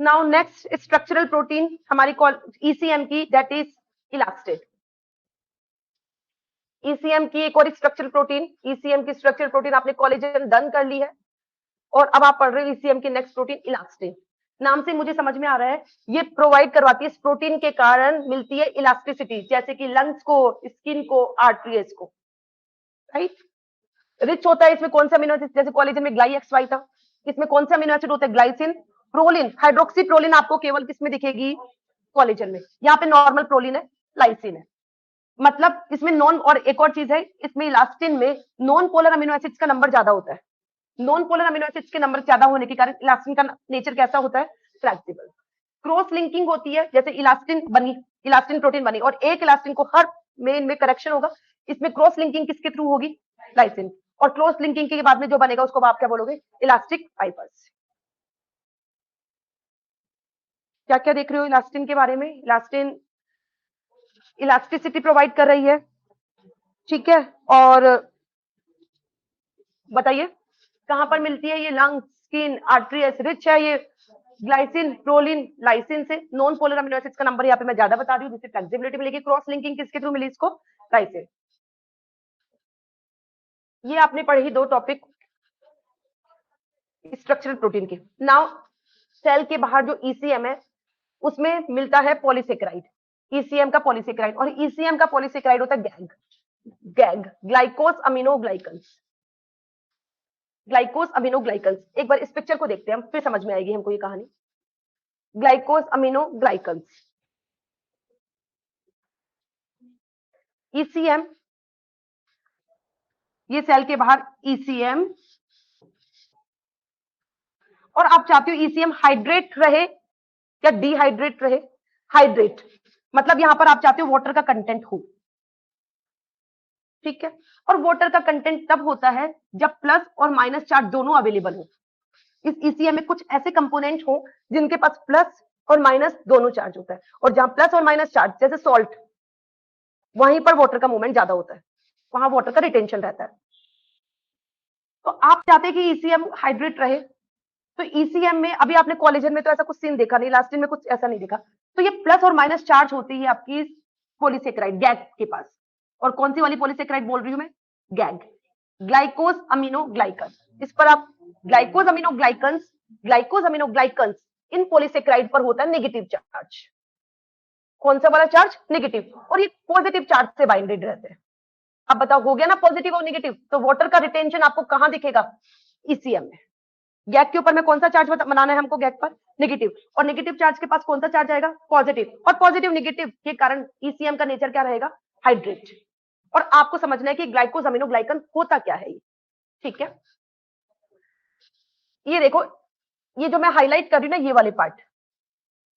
[SPEAKER 1] नाउ नेक्स्ट स्ट्रक्चरल प्रोटीन हमारी ईसीएम की, दैट इज इलास्टिन। ईसीएम की एक और स्ट्रक्चरल प्रोटीन, ईसीएम की स्ट्रक्चरल प्रोटीन आपने कोलेजन डन कर ली है, और अब आप पढ़ रहे हो ईसीएम की नेक्स्ट प्रोटीन इलास्टिन। नाम से मुझे समझ में आ रहा है ये प्रोवाइड करवाती है, इस प्रोटीन के कारण मिलती है इलास्टिसिटी, जैसे कि लंग्स को, स्किन को, आर्टरीज को, राइट। रिच होता है इसमें कौन सा अमीनो एसिड, जैसे कोलेजन में ग्लाई एक्स वाई था, इसमें कौन सा अमीनो एसिड होता है, ग्लाइसिन, प्रोलिन। हाइड्रोक्सी प्रोलिन आपको केवल किसमें दिखेगी, कोलेजन में। यहाँ पे नॉर्मल प्रोलिन है, लाइसिन है। मतलब इसमें नॉन, और एक और चीज है इसमें इलास्टिन में नॉन पोलर अमीनो एसिड्स का नंबर ज्यादा होता है। नॉन पोलर अमीनो एसिड्स के नंबर ज्यादा होने के कारण इलास्टिन का नेचर कैसा होता है, फ्लेक्सिबल। क्रॉस लिंकिंग होती है, जैसे इलास्टिन बनी, इलास्टिन प्रोटीन बनी, और एक इलास्टिन को हर में करेक्शन होगा, इसमें क्रॉस लिंकिंग किसके थ्रू होगी, लाइसिन। और क्रॉस लिंकिंग के बाद में जो बनेगा उसको आप क्या बोलोगे, इलास्टिक फाइबर्स। क्या क्या देख रहे हो इलास्टिन के बारे में, इलास्टिन इलास्टिसिटी प्रोवाइड कर रही है, ठीक है। और बताइए कहां पर मिलती है ये, लंग, स्किन, आर्टरीज, रिच है ये ग्लाइसिन, प्रोलिन, लाइसिन से। नॉन पोलर अमीनो एसिड्स का नंबर यहाँ पे मैं ज्यादा बता रही हूँ, जिससे फ्लेक्सिबिलिटी मिलेगी। क्रॉस लिंकिंग किसके थ्रू मिली इसको, लाइसिन। ये आपने पढ़ी दो टॉपिक स्ट्रक्चरल प्रोटीन के। नाउ सेल के बाहर जो ईसीएम है उसमें मिलता है पॉलीसेकेराइड, ईसीएम का पॉलीसेकेराइड। और ईसीएम का पॉलीसेकेराइड होता है गैग, गैग, ग्लाइकोस अमीनोग्लाइकन्स, ग्लाइकोस अमीनोग्लाइकन्स। एक बार इस पिक्चर को देखते हैं हम, फिर समझ में आएगी हमको ये कहानी। ग्लाइकोस अमीनोग्लाइकन्स, ईसीएम, ये सेल के बाहर ईसीएम। और आप चाहते हो ईसीएम हाइड्रेट रहे या डिहाइड्रेट रहे, हाइड्रेट। मतलब यहां पर आप चाहते हो वाटर का कंटेंट हो, ठीक है। और वाटर का कंटेंट तब होता है जब प्लस और माइनस चार्ज दोनों अवेलेबल हो। इस ईसीएम में कुछ ऐसे कंपोनेंट हो जिनके पास प्लस और माइनस दोनों चार्ज होता है, और जहां प्लस और माइनस चार्ज, जैसे सॉल्ट, वहीं पर वाटर का मूवमेंट ज्यादा होता है, वहां वाटर का रिटेंशन रहता है। तो आप चाहते हैं कि ईसीएम हाइड्रेट रहे, तो ईसीएम में अभी आपने कॉलेजन में तो ऐसा कुछ सीन देखा नहीं, लास्ट ईयर में कुछ ऐसा नहीं देखा, तो ये प्लस और माइनस चार्ज होती है आपकी पॉलीसेक्राइड गैग के पास। और कौन सी वाली पॉलीसेक्राइड बोल रही हूं मैं? GAG, glycosaminoglycan. इस पर आप glycosaminoglycans, glycosaminoglycans, इन पॉलीसेक्राइड पर होता है नेगेटिव चार्ज। कौन सा वाला चार्ज? नेगेटिव। और ये पॉजिटिव चार्ज से बाइंडेड रहते हैं। अब बताओ, हो गया ना पॉजिटिव और नेगेटिव, तो वाटर का रिटेंशन आपको कहां दिखेगा? ईसीएम में। गैग के ऊपर में कौन सा चार्ज बनाना है हमको? गैग पर नेगेटिव, और नेगेटिव चार्ज के पास कौन सा चार्ज आएगा? पॉजिटिव। और पॉजिटिव नेगेटिव के कारण ईसीएम का नेचर क्या रहेगा? हाइड्रेट। और आपको समझना है कि ग्लाइकोज अमीनो ग्लाइकन होता क्या है ये, ठीक है। ये देखो, ये जो मैं हाईलाइट कर रही हूँ ना, ये वाले पार्ट,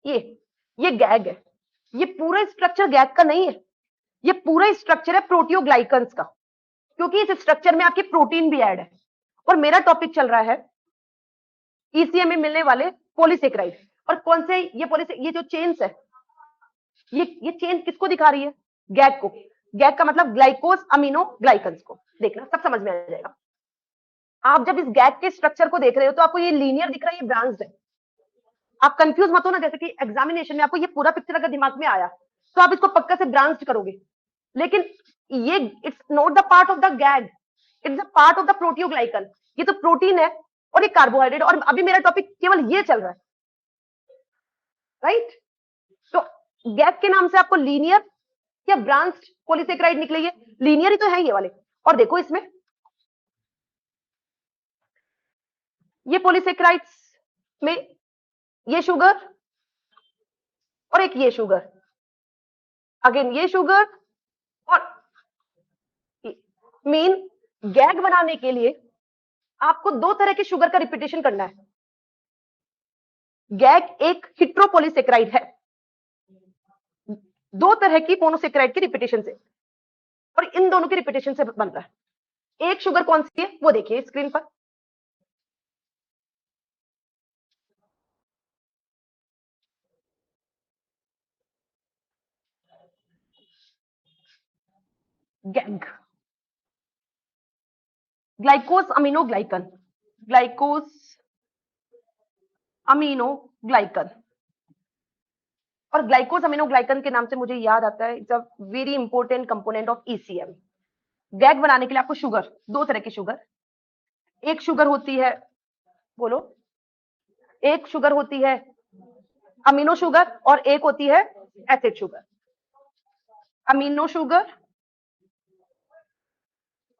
[SPEAKER 1] ये गैग है। ये पूरा स्ट्रक्चर गैग का नहीं है, ये पूरा स्ट्रक्चर है प्रोटियोग्लाइकन्स का, क्योंकि इस स्ट्रक्चर में आपकी प्रोटीन भी ऐड है। और मेरा टॉपिक चल रहा है ईसीएम में मिलने वाले पॉलीसेक्राइड। और कौन से ये जो चेन्स है, ये चेन किसको दिखा रही है? गैग को। गैग का मतलब ग्लाइकोज अमीनो ग्लाइकन्स को। देखना, सब समझ में आ जाएगा। आप जब इस गैग के स्ट्रक्चर को देख रहे हो तो आपको ये लीनियर दिख रहा है, ये ब्रांच्ड है। आप कंफ्यूज मत हो ना, जैसे कि एग्जामिनेशन में आपको ये पूरा पिक्चर अगर दिमाग में आया तो आप इसको पक्का से ब्रांच्ड करोगे, लेकिन ये it's not the part of the GAG, it's the part of the proteoglycan. ये तो प्रोटीन है और एक कार्बोहाइड्रेट, और अभी मेरा टॉपिक केवल ये चल रहा है, राइट। तो गैग के नाम से आपको लीनियर या ब्रांच्ड पॉलीसेक्राइड निकलेगी, लीनियर ही तो है ये वाले। और देखो इसमें ये पॉलीसेक्राइड्स में ये शुगर और एक ये शुगर, अगेन ये शुगर, और मीन गैग बनाने के लिए आपको दो तरह के शुगर का रिपीटेशन करना है। गैग एक हिट्रोपॉलीसेक्राइड है, दो तरह की मोनोसेक्राइड की रिपीटेशन से, और इन दोनों की रिपीटेशन से बन रहा है। एक शुगर कौन सी है वो देखिए स्क्रीन पर, GAG, glycosaminoglycan, glycosaminoglycan. और ग्लाइकोज अमीनो ग्लाइकन के नाम से मुझे याद आता है, it's a very important component of ECM. Gag बनाने के लिए आपको शुगर, दो तरह की शुगर, एक शुगर होती है, बोलो, एक शुगर होती है अमीनो शुगर और एक होती है एसिड शुगर। अमीनो शुगर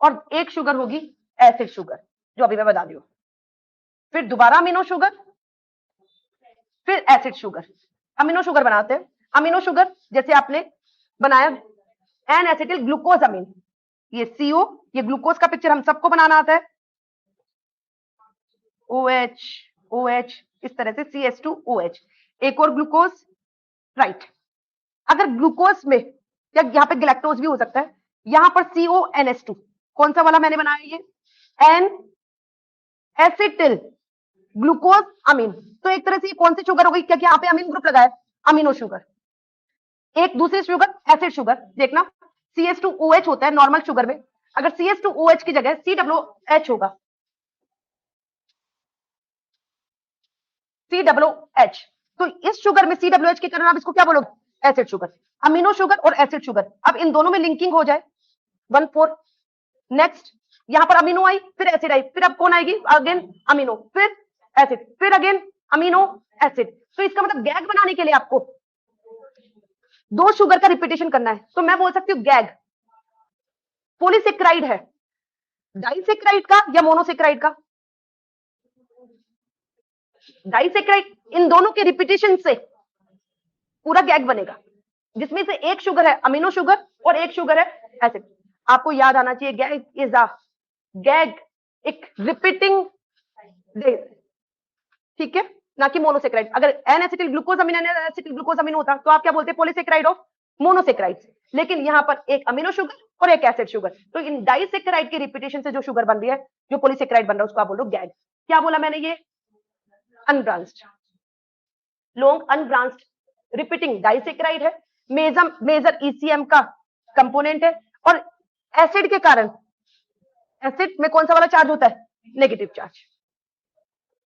[SPEAKER 1] और एक शुगर होगी एसिड शुगर, जो अभी मैं बता दी हूं। फिर दोबारा अमीनो शुगर, फिर एसिड शुगर। अमीनो शुगर बनाते हैं, अमीनो शुगर जैसे आपने बनाया एन एसिटिल ग्लूकोज अमीन, ये सीओ, ये ग्लूकोज का पिक्चर हम सबको बनाना आता है, OH OH, इस तरह से CH2OH, एक और ग्लूकोज, राइट। अगर ग्लूकोज में, या यहाँ पे गैलेक्टोज भी हो सकता है, यहां पर CONH2, कौन सा वाला मैंने बनाया? ये एन एसिटिल ग्लूकोज अमीन। तो एक तरह से कौन सी शुगर हो गई? क्या यहाँ पे अमीन ग्रुप लगा है, अमीनो शुगर। एक दूसरी शुगर एसिड शुगर, देखना CH2OH होता है नॉर्मल शुगर में, अगर CH2OH की जगह COOH होगा, COOH, तो इस शुगर में COOH के कारण आप इसको क्या बोलोगे? Acid sugar. अमीनो शुगर और एसिड शुगर, अब इन दोनों में लिंकिंग हो जाए 1,4। नेक्स्ट यहां पर अमीनो आई, फिर एसिड आई, फिर अब कौन आएगी? अगेन अमीनो, फिर एसिड, फिर अगेन अमीनो एसिड। तो इसका मतलब गैग बनाने के लिए आपको दो शुगर का रिपीटेशन करना है। तो मैं बोल सकती हूँ गैग पॉलीसेक्राइड है, डाइसेक्राइड का या मोनोसेक्राइड का? डाइसेक्राइड। इन दोनों के रिपीटेशन से पूरा गैग बनेगा, जिसमें से एक शुगर है अमीनो शुगर और एक शुगर है एसिड। आपको याद आना चाहिए गैग इज अ गैग, एक रिपीटिंग, ठीक है, ना कि मोनोसेक्राइड। अगर एन एसिटिल ग्लूकोज अमीन, एन एसिटिल ग्लूकोज अमीन होता तो आप क्या बोलते? Polysaccharide of monosaccharide. लेकिन यहाँ पर एक अमीनो शुगर और एक एसिड शुगर, तो इन डाइसेकेराइड की रिपीटेशन से जो शुगर बन रही है, जो पॉलीसेकेराइड बन रहा है, उसको आप बोल रहे हो गैग। क्या बोला मैंने? ये unbranched, long unbranched repeating disaccharide है, मेजर ईसीएम का कंपोनेंट है, और एसिड के कारण, एसिड में कौन सा वाला चार्ज होता है? Negative charge,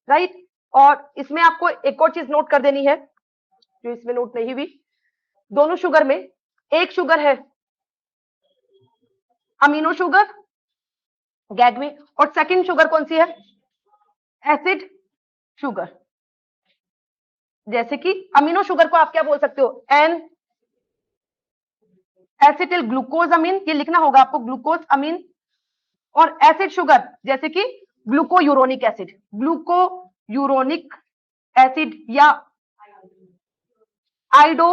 [SPEAKER 1] right. और इसमें आपको एक और चीज नोट कर देनी है जो इसमें नोट नहीं हुई, दोनों शुगर में एक शुगर है अमीनो शुगर गैग में, और सेकंड शुगर कौन सी है? Acid sugar. जैसे कि अमीनो शुगर को आप क्या बोल सकते हो? एन एसिटिल ग्लूकोज अमीन, ये लिखना होगा आपको, ग्लूकोज अमीन। और एसिड शुगर जैसे कि ग्लूकोयूरोनिक एसिड, ग्लूकोयूरोनिक एसिड या आइडो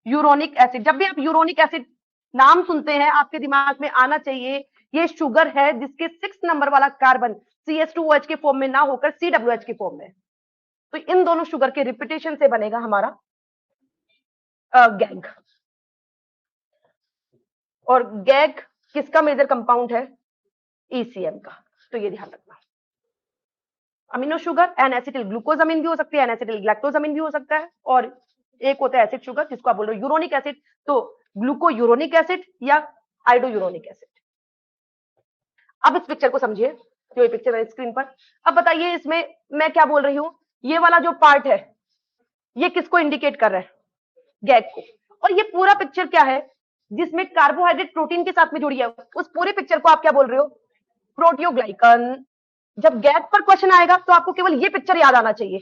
[SPEAKER 1] यूरोनिक एसिड। जब भी आप यूरोनिक एसिड नाम सुनते हैं, आपके दिमाग में आना चाहिए ये शुगर है जिसके 6 नंबर वाला कार्बन CH2OH के फॉर्म में ना होकर CWH के फॉर्म में। तो इन दोनों शुगर के रिपीटेशन से बनेगा हमारा गैग। और गैग किसका मेजर कंपाउंड है? ECM का। तो ये ध्यान रखना, amino sugar N acetyl glucosamine भी हो सकती है, एन एसिटिल ग्लैक्टोजामिन भी हो सकता है, और एक होता है एसिड शुगर जिसको आप बोल रहे हो यूरोनिक एसिड, तो ग्लूकोयूरोनिक एसिड या आइडोयूरोनिक एसिड। अब इस पिक्चर को समझिए, जो ये पिक्चर है स्क्रीन पर। अब बताइए इसमें मैं क्या बोल रही हूं, ये वाला जो पार्ट है ये किसको इंडिकेट कर रहा है? गैग को। और ये पूरा पिक्चर क्या है? जिसमें कार्बोहाइड्रेट प्रोटीन के साथ में जुड़ी है, उस पूरे पिक्चर को आप क्या बोल रहे हो? प्रोटियोग्लाइकन। जब गैग पर क्वेश्चन आएगा तो आपको केवल ये पिक्चर याद आना चाहिए,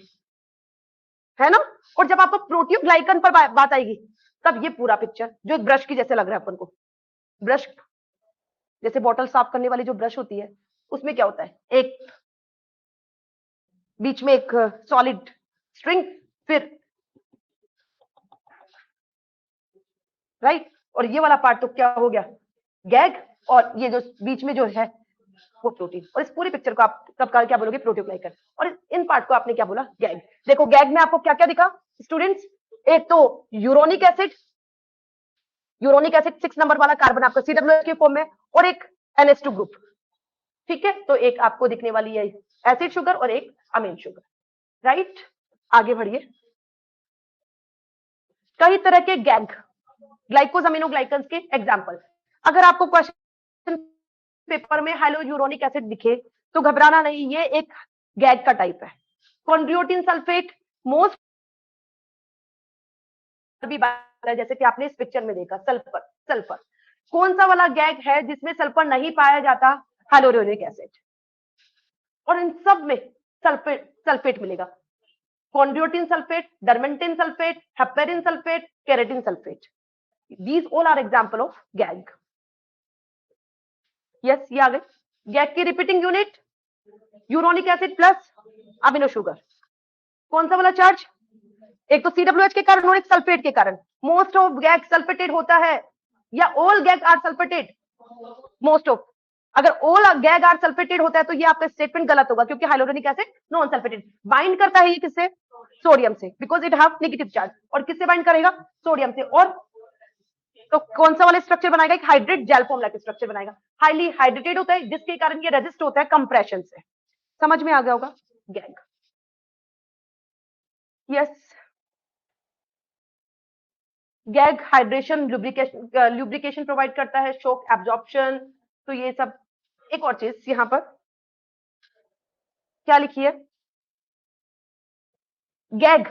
[SPEAKER 1] है ना। और जब आपको प्रोटियोग्लाइकन पर बात आएगी तब ये पूरा पिक्चर, जो एक ब्रश की जैसे लग रहा है अपन को, ब्रश जैसे बॉटल साफ करने वाली जो ब्रश होती है, उसमें क्या होता है? एक बीच में एक सॉलिड स्ट्रिंग, फिर राइट, और ये वाला पार्ट तो क्या हो गया? गैग, और ये जो बीच में जो है वो प्रोटीन। और इस पूरी पिक्चर को आप कब क्या बोलोगे? प्रोटियोग्लाइकन। और इन पार्ट को आपने क्या बोला? गैग। देखो गैग में आपको क्या क्या दिखा स्टूडेंट्स? एक तो uronic acid, uronic acid 6 number वाला कार्बन आपका CWH के फॉर्म में, और एक NH2 ग्रुप, ठीक है। तो एक आपको दिखने वाली है एसिड शुगर और एक अमीन शुगर, राइट। आगे बढ़िए। कई तरह के गैग, ग्लाइकोजामिनोग्लाइकन्स के एग्जांपल। अगर आपको क्वेश्चन पेपर में हाइलोयूरोनिक एसिड दिखे तो घबराना नहीं, ये एक गैग का टाइप है। कॉन्ड्रियोटिन सल्फेट मोस्ट भी जैसे कि आपने इस पिक्चर में देखा, सल्फर। सल्फर कौन सा वाला गैग है जिसमें सल्फर नहीं पाया जाता? हाइलोयूरोनिक एसिड। और इन सब में सल्फेट सल्फेट मिलेगा, कॉन्ड्रियोटिन sulphate, डरमेंटिन sulphate, heparin sulphate, keratin sulphate. These all are example of gag. Yes, ये आ गए। गैग की repeating unit uronic acid plus amino sugar. कौन सा वाला चार्ज? एक तो CWH के कारण और एक सल्फेट के कारण। मोस्ट ऑफ गैग सल्फेटेड होता है, या all GAG are sulphated? Most of. अगर ऑल गैग आर सल्फेटेड होता है तो ये आपका स्टेटमेंट गलत होगा, क्योंकि hyaluronic acid non sulphated. Bind करता है ये किससे? सोडियम से, because it have negative charge. और किससे बाइंड करेगा? सोडियम से। और तो कौन सा वाला स्ट्रक्चर बनाएगा? एक hydrate jail form like structure बनाएगा, हाईली हाइड्रेटेड होता है, जिसके कारण ये रेजिस्ट होता है कंप्रेशन से। समझ में आ गया होगा gag. Yes, gag hydration lubrication provide करता है, शॉक एब्जॉर्प्शन, तो ये सब। एक और चीज यहां पर क्या लिखी है? गैग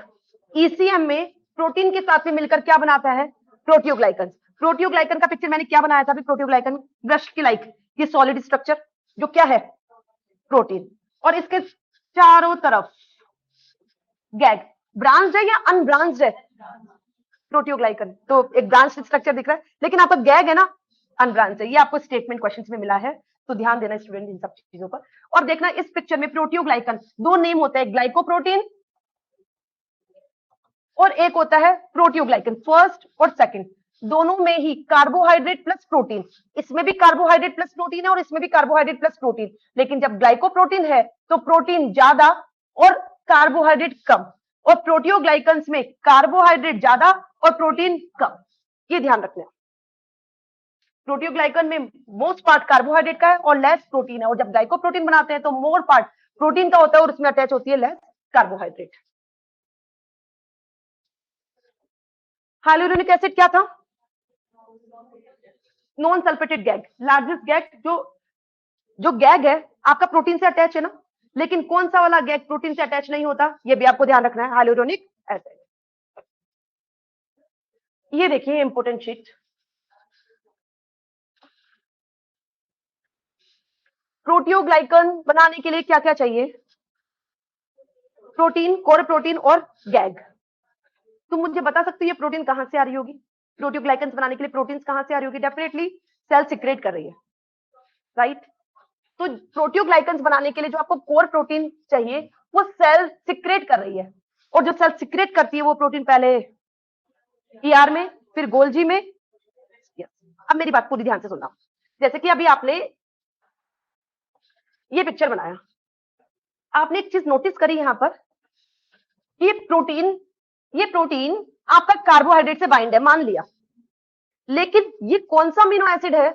[SPEAKER 1] ECM में प्रोटीन के साथ में मिलकर क्या बनाता है? प्रोटियोग्लाइकन। प्रोटियोग्लाइकन का पिक्चर मैंने क्या बनाया था अभी? प्रोटियोग्लाइकन ब्रश की लाइक, ये सॉलिड स्ट्रक्चर जो क्या है? प्रोटीन। और इसके चारों तरफ गैग ब्रांच है या अनब्रांच्ड है? प्रोटियोग्लाइकन तो एक ब्रांच स्ट्रक्चर दिख रहा है, लेकिन आपका गैग है ना, अनब्रांच है। ये आपको स्टेटमेंट क्वेश्चंस में मिला है, तो ध्यान देना स्टूडेंट इन सब चीजों पर। और देखना इस पिक्चर में प्रोटियोग्लाइकन दो नेम होता है, ग्लाइकोप्रोटीन और एक होता है प्रोटियोग्लाइकन, फर्स्ट और सेकंड। दोनों में ही कार्बोहाइड्रेट प्लस प्रोटीन, इसमें भी कार्बोहाइड्रेट प्लस प्रोटीन है और इसमें भी कार्बोहाइड्रेट प्लस प्रोटीन। लेकिन जब ग्लाइकोप्रोटीन है तो प्रोटीन ज्यादा और कार्बोहाइड्रेट कम, और प्रोटियोग्लाइकन्स में कार्बोहाइड्रेट ज्यादा और प्रोटीन कम। ये ध्यान रखना। प्रोटियोग्लाइकन में मोस्ट पार्ट कार्बोहाइड्रेट का है और लेस प्रोटीन है, और जब ग्लाइकोप्रोटीन बनाते हैं तो मोर पार्ट प्रोटीन का होता है और उसमें अटैच होती है लेस कार्बोहाइड्रेट। हाइलोरोनिक एसिड क्या था? Non sulphated gag, largest gag. जो गैग है आपका प्रोटीन से अटैच है ना, लेकिन कौन सा वाला गैग प्रोटीन से अटैच नहीं होता, ये भी आपको ध्यान रखना है, हाइलोरोनिक एसिड। ये देखिए इंपोर्टेंट शीट, प्रोटियोग्लाइकन बनाने के लिए क्या क्या चाहिए? प्रोटीन, कोर प्रोटीन और गैग। तुम मुझे बता सकते हो ये प्रोटीन कहां से आ रही होगी? प्रोटियोग्लाइकन बनाने के लिए प्रोटीन कहां से आ रही होगी? डेफिनेटली सेल सिक्रेट कर रही है, राइट? तो प्रोटियोग्लाइकन बनाने के लिए जो आपको कोर प्रोटीन चाहिए वो सेल सिक्रेट कर रही है, और जो सेल सिक्रेट करती है वो प्रोटीन पहले ईआर में, फिर गोल्जी में। अब मेरी बात पूरी ध्यान से सुनना। जैसे कि अभी आपने ये पिक्चर बनाया, आपने एक चीज नोटिस करी यहां पर, ये प्रोटीन आपका कार्बोहाइड्रेट से बाइंड है, मान लिया, लेकिन ये कौन सा अमीनो एसिड है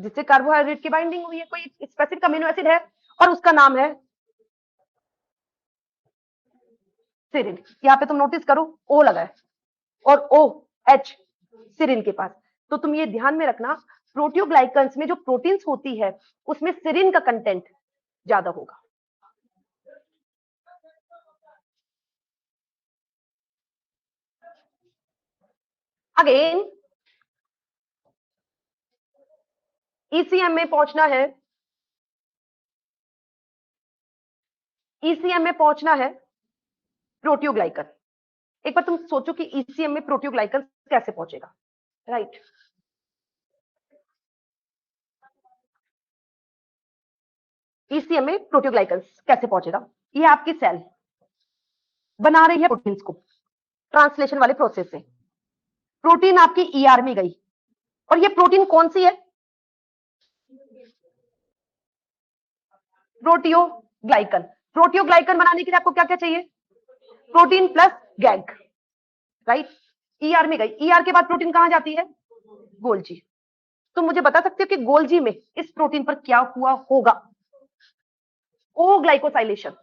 [SPEAKER 1] जिससे कार्बोहाइड्रेट की बाइंडिंग हुई है? कोई स्पेसिफिक अमीनो एसिड है और उसका नाम है सिरिन। यहाँ पे तुम नोटिस करो ओ लगा है और ओ एच सिरिन के पास। तो तुम ये ध्यान में रखना, प्रोटियोग्लाइकन्स में जो प्रोटीन्स होती है उसमें सिरिन का कंटेंट ज्यादा होगा। अगेन ईसीएम में पहुंचना है, ईसीएम में पहुंचना है प्रोटियोग्लाइकन। एक बार तुम सोचो कि ईसीएम में प्रोटियोग्लाइकन कैसे पहुंचेगा, राइट? ईसीएम में प्रोटियोग्लाइकन कैसे पहुंचेगा? ये आपकी सेल बना रही है प्रोटीन्स को ट्रांसलेशन वाले प्रोसेस से, प्रोटीन आपकी ईआर में गई, और ये प्रोटीन कौन सी है? प्रोटियोग्लाइकन। प्रोटियोग्लाइकन बनाने के लिए आपको क्या क्या चाहिए? Protein plus gag, right? ER में गई, ईआर के बाद प्रोटीन कहां जाती है? गोल्जी। तो मुझे बता सकते हो कि गोल्जी में इस प्रोटीन पर क्या हुआ होगा? ओ ग्लाइकोसाइलेशन।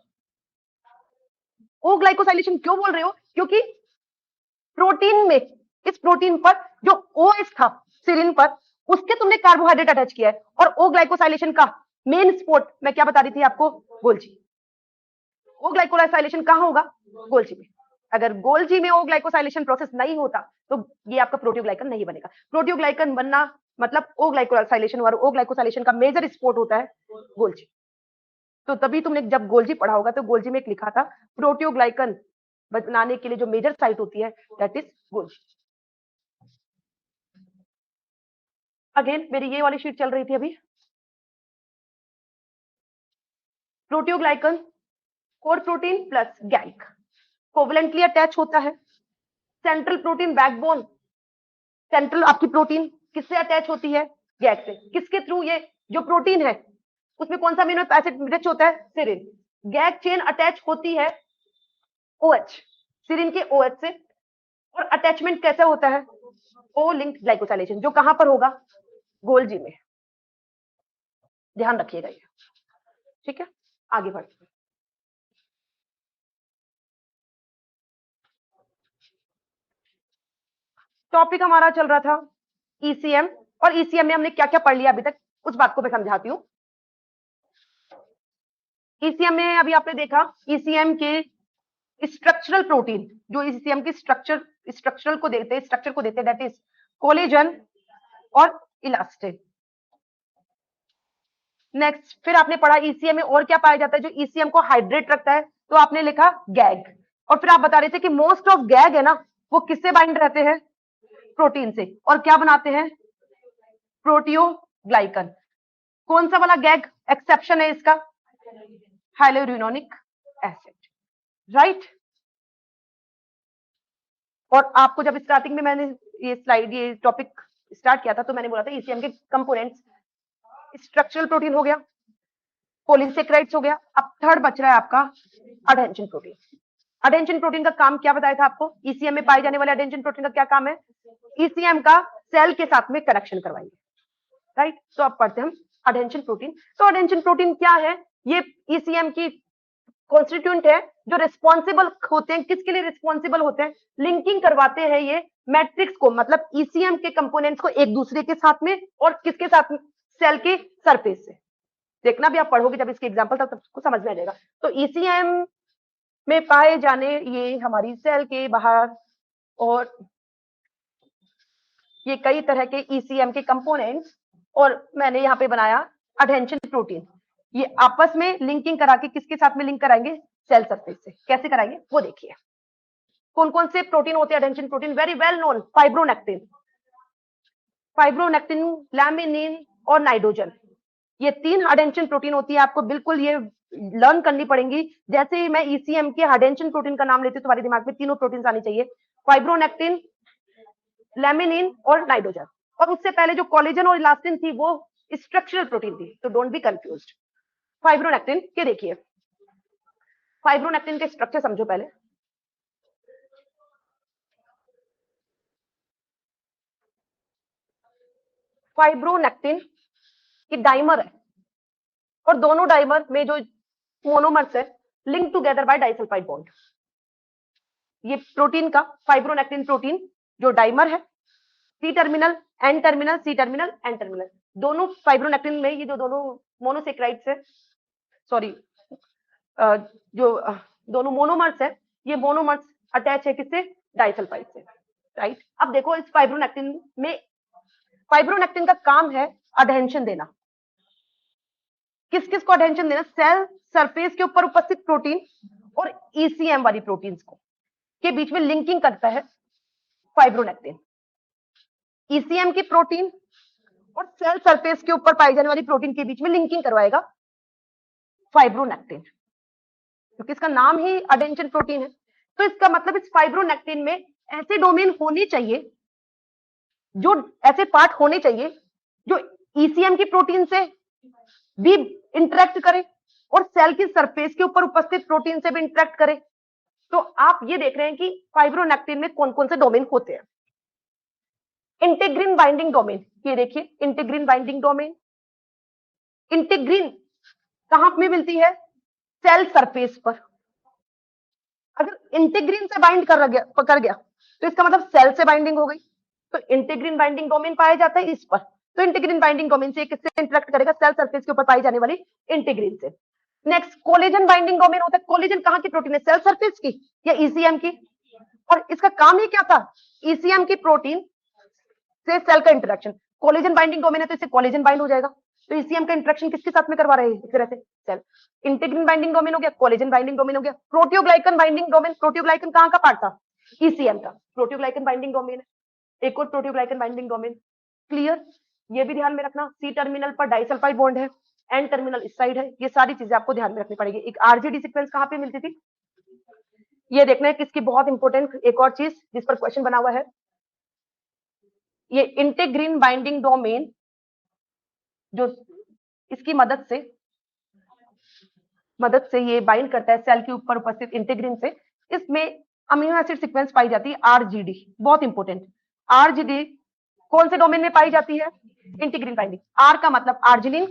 [SPEAKER 1] ओ ग्लाइकोसाइलेशन क्यों बोल रहे हो? क्योंकि प्रोटीन में, इस प्रोटीन पर जो ओएच था सिरिन पर, उसके तुमने कार्बोहाइड्रेट अटैच किया है, और ओ ग्लाइकोसाइलेशन का मेन स्पॉट मैं क्या बता रही थी आपको? गोल्जी। ओ ग्लाइकोसाइलेशन कहां होगा? गोल्जी में। अगर गोल्जी में ओ ग्लाइकोसाइलेशन प्रोसेस नहीं होता तो ये आपका प्रोटियोग्लाइकन नहीं बनेगा। प्रोटियोग्लाइकन बनना मतलब ओ ग्लाइकोसाइलेशन, और ओ ग्लाइकोसाइलेशन का मेजर स्पॉट होता है गोल्जी। तो तभी तुमने जब गोल्जी पढ़ा होगा तो गोल्जी में एक लिखा था प्रोटियोग्लाइकन बनाने के लिए जो मेजर साइट होती है दैट इज गोल्जी। अगेन मेरी ये वाली शीट चल रही थी अभी। Proteoglycan core protein plus GAG covalently attach होता है। सेंट्रल प्रोटीन बैकबोन, सेंट्रल आपकी प्रोटीन किससे अटैच होती है? गैग से। किसके थ्रू? ये जो प्रोटीन है उसमें कौन सा अमीनो एसिड रिच होता है? सिरिन। गैग चेन अटैच होती है ओएच, सिरिन के ओएच से, और अटैचमेंट कैसा होता है? ओ लिंक ग्लाइकोसाइलेशन, जो कहां पर होगा? गोल्जी में। ध्यान रखिएगा ये, ठीक है? आगे बढ़ते हैं। टॉपिक हमारा चल रहा था ईसीएम, और ईसीएम में हमने क्या क्या पढ़ लिया अभी तक उस बात को मैं समझाती हूँ। ईसीएम में अभी आपने देखा ईसीएम के स्ट्रक्चरल प्रोटीन, जो ईसीएम की स्ट्रक्चर को देते हैं दैट इज कोलेजन और इलास्टिन। नेक्स्ट फिर आपने पढ़ा ईसीएम में और क्या पाया जाता है जो ईसीएम को हाइड्रेट रखता है, तो आपने लिखा गैग। और फिर आप बता रहे थे कि मोस्ट ऑफ गैग है ना वो किससे बाइंड रहते हैं? प्रोटीन से, और क्या बनाते हैं? प्रोटियोग्लाइकन। कौन सा वाला गैग एक्सेप्शन है इसका? हाइलोरिनोनिक एसिड, राइट? और आपको जब स्टार्टिंग में मैंने ये टॉपिक स्टार्ट किया था तो मैंने बोला था ईसीएम के कंपोनेंट्स स्ट्रक्चरल प्रोटीन हो गया, पॉलीसेक्राइड्स हो गया, अब थर्ड बच रहा है आपका एडेनिन प्रोटीन। अडेंशन प्रोटीन का काम क्या बताया था आपको? ईसीएम में पाए जाने वाले अडेंशन प्रोटीन का क्या काम है? ईसीएम का सेल के साथ में कनेक्शन करवाएंगे, राइट? तो अब पढ़ते हैं हम अडेंशन प्रोटीन। तो अडेंशन प्रोटीन क्या है? ये ईसीएम की कॉन्स्टिट्यूएंट है जो रिस्पॉन्सिबल होते हैं। किसके लिए रिस्पॉन्सिबल होते हैं? लिंकिंग करवाते हैं ये मैट्रिक्स को, मतलब ईसीएम के कंपोनेंट्स को एक दूसरे के साथ में, और किसके साथ में? सेल के सरफेस से। देखना भी आप पढ़ोगे जब इसके एग्जांपल तब सबको समझ में आ जाएगा। तो ईसीएम में पाए जाने ये हमारी सेल के बाहर, और ये कई तरह के ईसीएम के कंपोनेंट्स, और मैंने यहाँ पे बनाया अडेंशन प्रोटीन। ये आपस में लिंकिंग करा के किसके साथ में लिंक कराएंगे? सेल सरफेस से। कैसे कराएंगे वो देखिए। कौन कौन से प्रोटीन होते हैं adhesion protein? Very well known, fibronectin, fibronectin, laminin और नाइट्रोजन। ये 3 अडेंशन प्रोटीन होती है। आपको बिल्कुल ये लर्न करनी पड़ेंगी। जैसे ही मैं ईसीएम के अडेंशन प्रोटीन का नाम लेती हूँ, तुम्हारे दिमाग में तीनों प्रोटीन आनी चाहिए, फाइब्रोनेक्टिन, लैमिनिन और नाइट्रोजन। और उससे पहले जो कोलेजन और इलास्टिन थी वो स्ट्रक्चरल प्रोटीन थी, तो डोंट बी कंफ्यूज्ड। फाइब्रोनेक्टिन के देखिए, फाइब्रोनेक्टिन के स्ट्रक्चर समझो पहले। फाइब्रोनेक्टिन की डाइमर है, और दोनों डाइमर में जो मोनोमर्स है link together by disulphide bond. ये प्रोटीन का, फाइब्रोनेक्टिन प्रोटीन जो डाइमर है, C terminal, N terminal, C terminal, N terminal, दोनों फाइब्रोनेक्टिन में ये जो दोनों मोनोसेक्राइड्स है, सॉरी, जो दोनों मोनोमर्स है, ये मोनोमर्स अटैच है किससे? डाइसल्फाइड से, राइट? अब देखो इस फाइब्रोनेक्टिन में, फाइब्रोनेक्टिन का काम है अडेंशन देना। किस किस को अडेंशन देना? सेल सरफेस के ऊपर उपस्थित प्रोटीन और ईसीएम वाली प्रोटीन्स को के बीच में लिंकिंग करता है फाइब्रोनेक्टिन। ईसीएम की प्रोटीन और सेल सरफेस के ऊपर पाई जाने वाली प्रोटीन के बीच में लिंकिंग करवाएगा फाइब्रोनेक्टिन, क्योंकि इसका नाम ही अडेंशन प्रोटीन है। तो इसका मतलब इस फाइब्रोनेक्टिन में ऐसे डोमेन होने चाहिए, जो ऐसे पार्ट होने चाहिए जो ईसीएम की प्रोटीन से भी इंटरेक्ट करे और सेल की सरफेस के ऊपर उपस्थित प्रोटीन से भी इंटरेक्ट करे। तो आप ये देख रहे हैं कि फाइब्रोनेक्टिन में कौन कौन से डोमेन होते हैं। इंटीग्रिन बाइंडिंग डोमेन, ये देखिए इंटीग्रिन बाइंडिंग डोमेन। इंटीग्रिन कहां में मिलती है? सेल सरफेस पर। अगर इंटीग्रिन से बाइंड कर गया तो इसका मतलब सेल से बाइंडिंग हो गई। तो इंटीग्रिन बाइंडिंग डोमेन पाया जाता है इस पर। तो इंटीग्रिन बाइंडिंग डोमेन से किससे इंटरेक्ट करेगा? सेल सरफेस के ऊपर पाई जाने वाली इंटीग्रिन से। नेक्स्ट कोलेजन बाइंडिंग डोमेन होता है। कोलेजन कहां की प्रोटीन है? सेल सरफेस की या ईसीएम की? और इसका काम ही क्या था? ईसीएम की प्रोटीन से सेल का इंटरेक्शन। कोलेजन बाइंडिंग डोमेन है तो इससे कोलेजन बाइंड हो जाएगा। तो ईसीएम का इंटरेक्शन किसके साथ में करवा रहे हैं? इस तरह से सेल। इंटीग्रिन बाइंडिंग डोमेन हो गया, कोलेजन बाइंडिंग डोमेन हो गया। प्रोटियोग्लाइकन बाइंडिंग डोमेन, प्रोटियोग्लाइकन कहां का पार्ट था? ईसीएम का। प्रोटियोग्लाइकन बाइंडिंग डोमेन है। एक और प्रोटियोग्लाइकन बाइंडिंग डोमेन। क्लियर? ये भी ध्यान में रखना, सी टर्मिनल पर डाइसल्फाइड बॉन्ड है, एन टर्मिनल इस साइड है। ये सारी चीजें आपको ध्यान में रखनी पड़ेगी। एक आरजीडी सीक्वेंस कहां पे मिलती थी, ये देखना है किसकी बहुत इंपॉर्टेंट एक और चीज जिस पर क्वेश्चन बना हुआ है। ये इंटीग्रिन बाइंडिंग डोमेन जो इसकी मदद से ये बाइंड करता है सेल के ऊपर उपस्थित इंटीग्रिन से। इसमें अमीनो एसिड सीक्वेंस पाई जाती है आरजीडी, बहुत इंपॉर्टेंट। आरजीडी कौन से डोमेन में पाई जाती है? Integrin binding. आर का मतलब आर्जिनिन,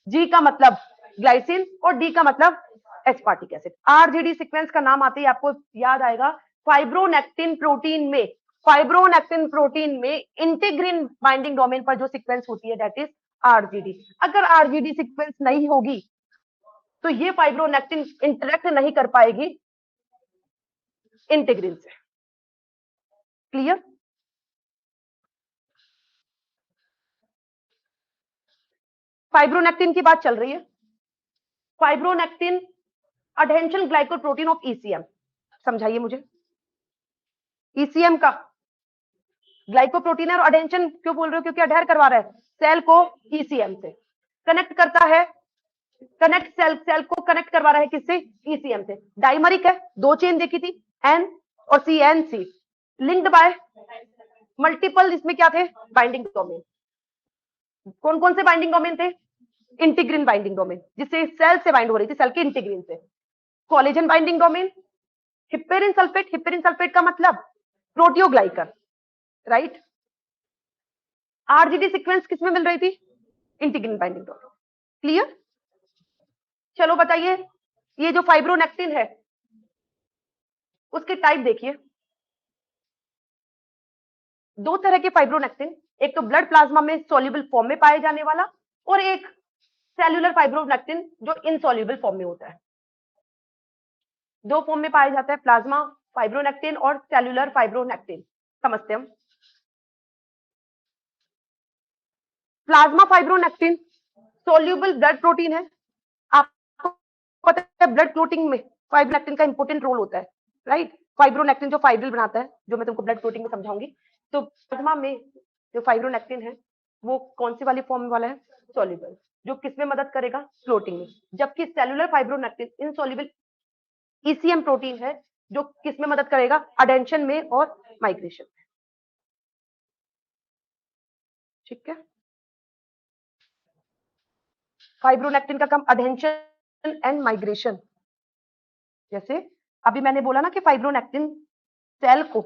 [SPEAKER 1] जी का मतलब ग्लाइसिन और डी का मतलब एस्पार्टिक एसिड। आरजीडी सीक्वेंस का नाम आते ही आपको याद आएगा फाइब्रोनेक्टिन प्रोटीन में। फाइब्रोनेक्टिन प्रोटीन में इंटीग्रिन बाइंडिंग डोमेन पर जो सीक्वेंस होती है दैट इज आरजीडी। अगर आरजीडी सीक्वेंस नहीं होगी तो ये फाइब्रोनेक्टिन इंटरेक्ट नहीं कर पाएगी इंटीग्रिन से। क्लियर? फाइब्रोनेक्टिन की बात चल रही है। फाइब्रोनेक्टिन अडेंशन ग्लाइकोप्रोटीन ऑफ ईसीएम, समझाइए मुझे। ईसीएम का ग्लाइकोप्रोटीन है और अडेंशन क्यों बोल रहे हो? क्योंकि अडेयर करवा रहा है सेल को ईसीएम से, कनेक्ट करता है, कनेक्ट सेल को कनेक्ट करवा रहा है किससे? ईसीएम से। डाइमरिक है, 2 चेन देखी थी, एन और C, N C, linked by multiple, इसमें क्या थे? Binding domain. कौन कौन से बाइंडिंग डोमेन थे? इंटीग्रिन बाइंडिंग डोमेन, जिससे सेल से बाइंड हो रही थी, सेल के इंटीग्रिन से। Collagen binding domain, heparin sulphate का मतलब प्रोटियोग्लाइकन, राइट। आरजीडी सीक्वेंस किसमें मिल रही थी? Integrin binding domain. क्लियर? चलो बताइए, ये जो फाइब्रोनेक्टिन है उसके टाइप देखिए। दो तरह के फाइब्रोनेक्टिन, एक तो ब्लड प्लाज्मा में सॉल्युबल फॉर्म में पाए जाने वाला, और एक सेल्यूलर फाइब्रोनेक्टिन जो इनसॉल्युबल फॉर्म में होता है। दो फॉर्म में पाया जाता है, प्लाज्मा फाइब्रोनेक्टिन और सेल्यूलर फाइब्रोनेक्टिन। समझते हैं हम। Plasma fibronectin soluble blood protein है। आपको पता है ब्लड क्लोटिंग में फाइब्रोनेक्टिन का इंपॉर्टेंट रोल होता है, राइट। फाइब्रोनेक्टिन जो फाइब्रिल बनाता है, जो मैं तुमको ब्लड क्लोटिंग में समझाऊंगी। तो प्लाज्मा में जो फाइब्रोनेक्टिन है वो कौन सी वाली फॉर्म वाला है? सॉल्युबल, जो किसमें मदद करेगा? क्लोटिंग में। जबकि cellular fibronectin insoluble ECM protein है, जो किसमें मदद करेगा? अडेंशन में और माइग्रेशन में। ठीक है। फाइब्रोनेक्टिन का काम अडेंशन एंड माइग्रेशन। जैसे अभी मैंने बोला ना कि फाइब्रोनेक्टिन सेल को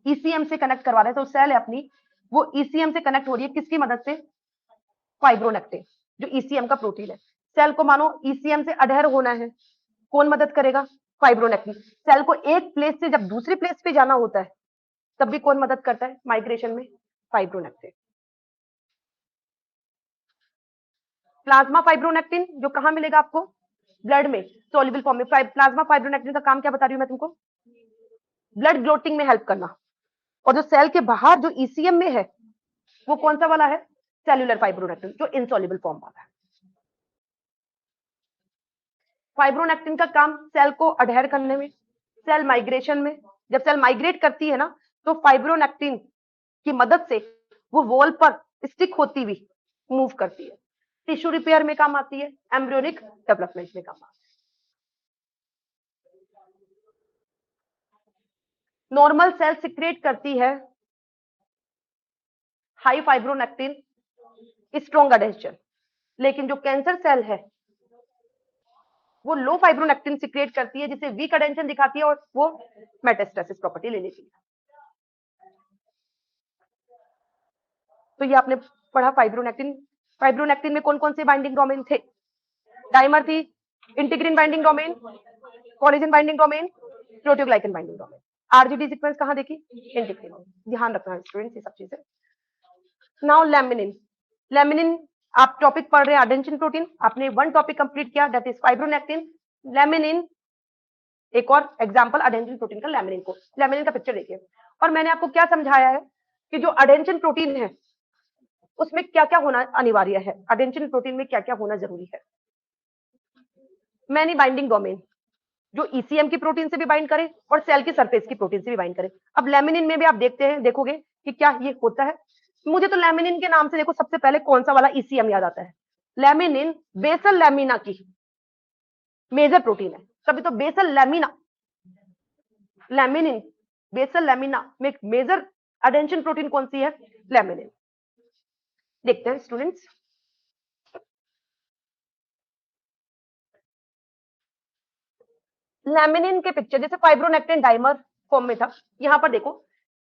[SPEAKER 1] ईसीएम से कनेक्ट करवा रहा है, तो सेल है अपनी, वो ईसीएम से कनेक्ट हो रही है किसकी मदद से? फाइब्रोनेक्टिन, जो ईसीएम का प्रोटीन है। सेल को मानो ईसीएम से अडहेर होना है, कौन मदद करेगा? फाइब्रोनेक्टिन। सेल को एक प्लेस से जब दूसरी प्लेस पे जाना होता है तब भी कौन मदद करता है माइग्रेशन में? फाइब्रोनेक्टिन। प्लाज्मा फाइब्रोनेक्टिन जो कहां मिलेगा आपको? ब्लड में सॉल्युबल फॉर्म में। प्लाज्मा फाइब्रोनेक्टिन का काम क्या बता रही हूं मैं तुमको? ब्लड क्लोटिंग में हेल्प करना। और जो सेल के बाहर जो ईसीएम में है वो कौन सा वाला है? सेल्यूलर फाइब्रोनेक्टिन, जो इनसॉल्युबल फॉर्म वाला है। फाइब्रोनेक्टिन का काम सेल को अडहेर करने में, सेल माइग्रेशन में। जब सेल माइग्रेट करती है ना, तो फाइब्रोनेक्टिन की मदद से वो वॉल पर स्टिक होती हुई मूव करती है। टिश्यू रिपेयर में काम आती है, एम्ब्रियोनिक डेवलपमेंट में काम आती है। नॉर्मल सेल सिक्रेट करती है हाई फाइब्रोनेक्टिन, स्ट्रॉन्ग अडेंशन। लेकिन जो कैंसर सेल है वो लो फाइब्रोनेक्टिन सिक्रेट करती है, जिसे वीक अडेंशन दिखाती है, और वो मेटास्टेसिस प्रॉपर्टी ले लेती है। तो ये आपने पढ़ा फाइब्रोनेक्टिन। फाइब्रोनेक्टिन में कौन कौन से बाइंडिंग डोमेन थे? डाइमर थी, integrin binding domain, collagen binding domain, proteoglycan binding domain. RGD sequence कहां देखी? इंटीग्रिन। ध्यान रखना है स्टूडेंट्स ये सब चीजें। Now laminin. लेमिनिन आप टॉपिक पढ़ रहे हैं अडेंशन प्रोटीन, आपने वन टॉपिक कंप्लीट किया, दैट इज फाइब्रोनेक्टिन। लेमिनिन एक और एग्जांपल अडेंशन प्रोटीन का, लेमिनिन को। लेमिनिन का पिक्चर देखिए। और मैंने आपको क्या समझाया है कि जो अडेंशन प्रोटीन है उसमें क्या क्या होना अनिवार्य है, अडेंशन प्रोटीन में क्या क्या होना जरूरी है। मैनी बाइंडिंग डोमेन, जो ईसीएम की प्रोटीन से भी बाइंड करे और सेल की सरफेस की प्रोटीन से भी बाइंड करे। अब लेमिनिन में भी आप देखते हैं, देखोगे कि क्या ये होता है। मुझे तो लेमिनिन के नाम से देखो सबसे पहले कौन सा वाला ईसीएम याद आता है? लेमिनिन बेसल लैमिना की मेजर प्रोटीन है। तभी तो basal lamina, laminin basal lamina में मेजर अडेंशन प्रोटीन कौन सी है? लेमिनिन। देखते हैं स्टूडेंट्स। लेमिनिन के पिक्चर जैसे फाइब्रोनेक्टिन डाइमर फॉर्म में था, यहां पर देखो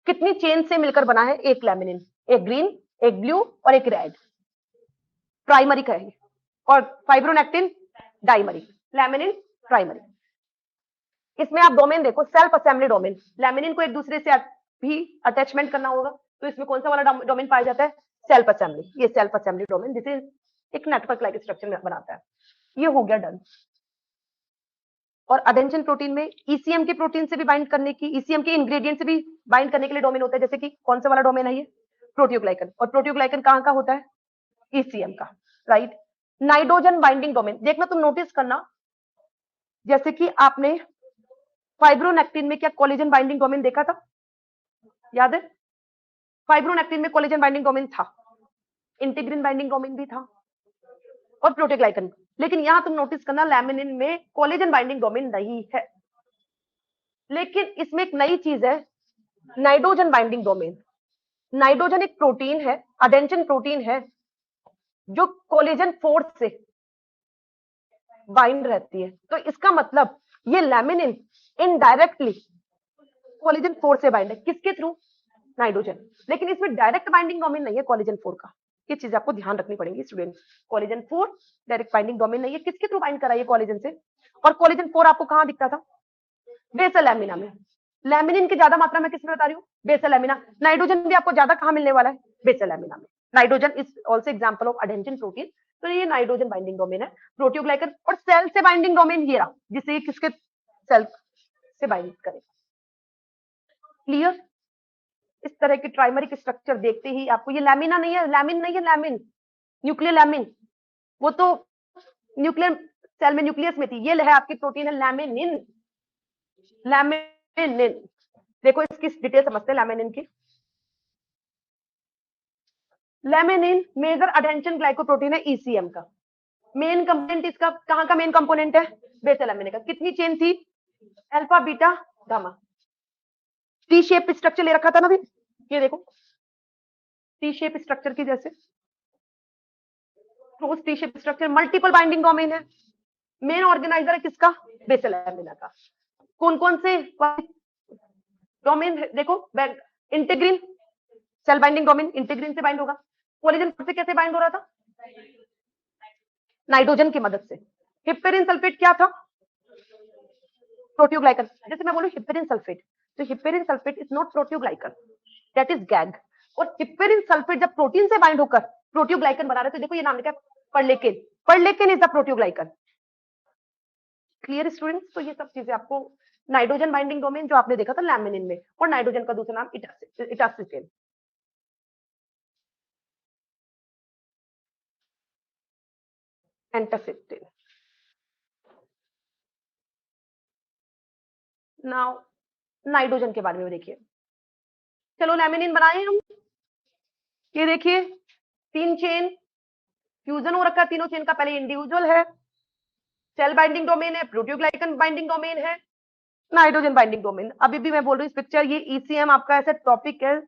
[SPEAKER 1] कितनी चेन से मिलकर बना है एक लेमिनिन, एक ग्रीन, एक ब्लू और एक रेड, प्राइमरी कहेंगे। और फाइब्रोनेक्टिन डाइमरी, लेमिनिन प्राइमरी। इसमें आप डोमेन देखो, सेल्फ असेंबली डोमेन। लेमिनिन को एक दूसरे से भी अटैचमेंट करना होगा, तो इसमें कौन सा वाला डोमेन पाया जाता है? Self assembly. ये सेल्फ असेंबली डोमेन जिसे एक नेटवर्क लाइक स्ट्रक्चर बनाता है। ये हो गया डन। और अडेंशन प्रोटीन में ईसीएम की प्रोटीन से भी बाइंड करने की, ईसीएम के इंग्रेडिएंट से भी बाइंड करने के लिए डोमेन होता है, जैसे कि कौन सा वाला डोमेन है? ये प्रोटियोग्लाइकन। और प्रोटियोग्लाइकन कहां का होता है? ईसीएम का, राइट। नाइट्रोजन बाइंडिंग डोमेन देखना, तुम नोटिस करना, जैसे कि आपने फाइब्रोनेक्टिन में क्या कोलेजन बाइंडिंग डोमेन देखा था? याद है? फाइब्रोनेक्टिन में कोलेजन बाइंडिंग डोमेन था, इंटीग्रिन बाइंडिंग डोमेन भी था, और प्रोटियोग्लाइकन। लेकिन यहां तुम नोटिस करना, लैमिनिन में कोलेजन बाइंडिंग डोमेन नहीं है। लेकिन इसमें एक नई चीज है, नाइट्रोजन बाइंडिंग डोमेन। नाइट्रोजन एक प्रोटीन है, अडेंशन प्रोटीन है, जो कोलेजन फोर्स से बाइंड रहती है। तो इसका मतलब ये लैमिनिन इनडायरेक्टली कोलेजन 4 से बाइंड है, किसके थ्रू? नाइट्रोजन। लेकिन इसमें डायरेक्ट बाइंडिंग डोमेन नहीं है कोलेजन 4 का, ये चीज आपको ध्यान रखनी पड़ेगी student. Collagen 4 direct binding domain नहीं है, किसके थ्रू बाइंड करा है कोलेजन से? और कोलेजन 4 आपको कहां दिखता था? बेसल लैमिना में। लैमिनिन की ज्यादा मात्रा में किसमें बता रही हूँ? Basal lamina. नाइट्रोजन भी आपको ज्यादा कहां मिलने वाला है? बेसल लैमिना में। Nitrogen is also example of adhesion protein, तो ये नाइट्रोजन बाइंडिंग डोमेन है। प्रोटियोग्लाइकन और सेल से बाइंडिंग डोमेन ये रहा, जिससे ये किसके सेल से बाइंड करेगा। क्लियर? इस तरह के ट्राइमरिक स्ट्रक्चर देखते ही आपको, ये लैमिना नहीं है, लैमिन नहीं है, लैमिन न्यूक्लियर लैमिन, वो तो न्यूक्लियर सेल में न्यूक्लियस में थी, ये है आपकी प्रोटीन है लैमिनिन। लैमिनिन देखो, इसकी डिटेल समझते हैं लैमिनिन की। लैमिनिन मेजर अडेंशन ग्लाइकोप्रोटीन है ईसीएम का। मेन कंपोनेंट इसका कहां का मेन कंपोनेंट है? बेसल लैमिना का। कितनी चेन थी? Alpha beta gamma. T shape structure ले रखा था ना भी, ये देखो टी शेप स्ट्रक्चर की जैसे, तो T shape structure multiple binding domain है। मेन ऑर्गेनाइजर है किसका? बेसल लैमिना का। कौन कौन से डोमेन देखो? Integrin cell binding domain integrin से बाइंड होगा। कोलेजन से कैसे बाइंड हो रहा था? नाइट्रोजन की मदद से। हिप्पेरिन सल्फेट क्या था? प्रोटियोग्लाइकन। जैसे मैं बोलूं हिप्पेरिन सल्फेट, तो heparin sulphate is not proteoglycan, that is GAG. और हिप्पेरिन सल्फेट जब प्रोटीन से बाइंड होकर प्रोटियोग्लाइकन बना रहे थे, देखो ये नाम लिखा है perlecan. Perlecan is the proteoglycan. Clear students? तो ये सब चीजें आपको, नाइट्रोजन बाइंडिंग डोमेन जो आपने देखा था लैमिनिन में, और नाइट्रोजन का दूसरा नाम इटासिटिन। एंटासिटिन। नाउ नाइट्रोजन के बारे में देखिए। चलो लैमिनिन बनाए हम, ये देखिए 3 चेन फ्यूजन हो रखा है, तीनों चेन का पहले इंडिविजुअल है, सेल बाइंडिंग डोमेन है, प्रोटियोग्लाइकन बाइंडिंग डोमेन है, नाइट्रोजन बाइंडिंग डोमेन। अभी भी मैं बोल रही हूँ इस पिक्चर, ये ईसीएम आपका ऐसा टॉपिक है,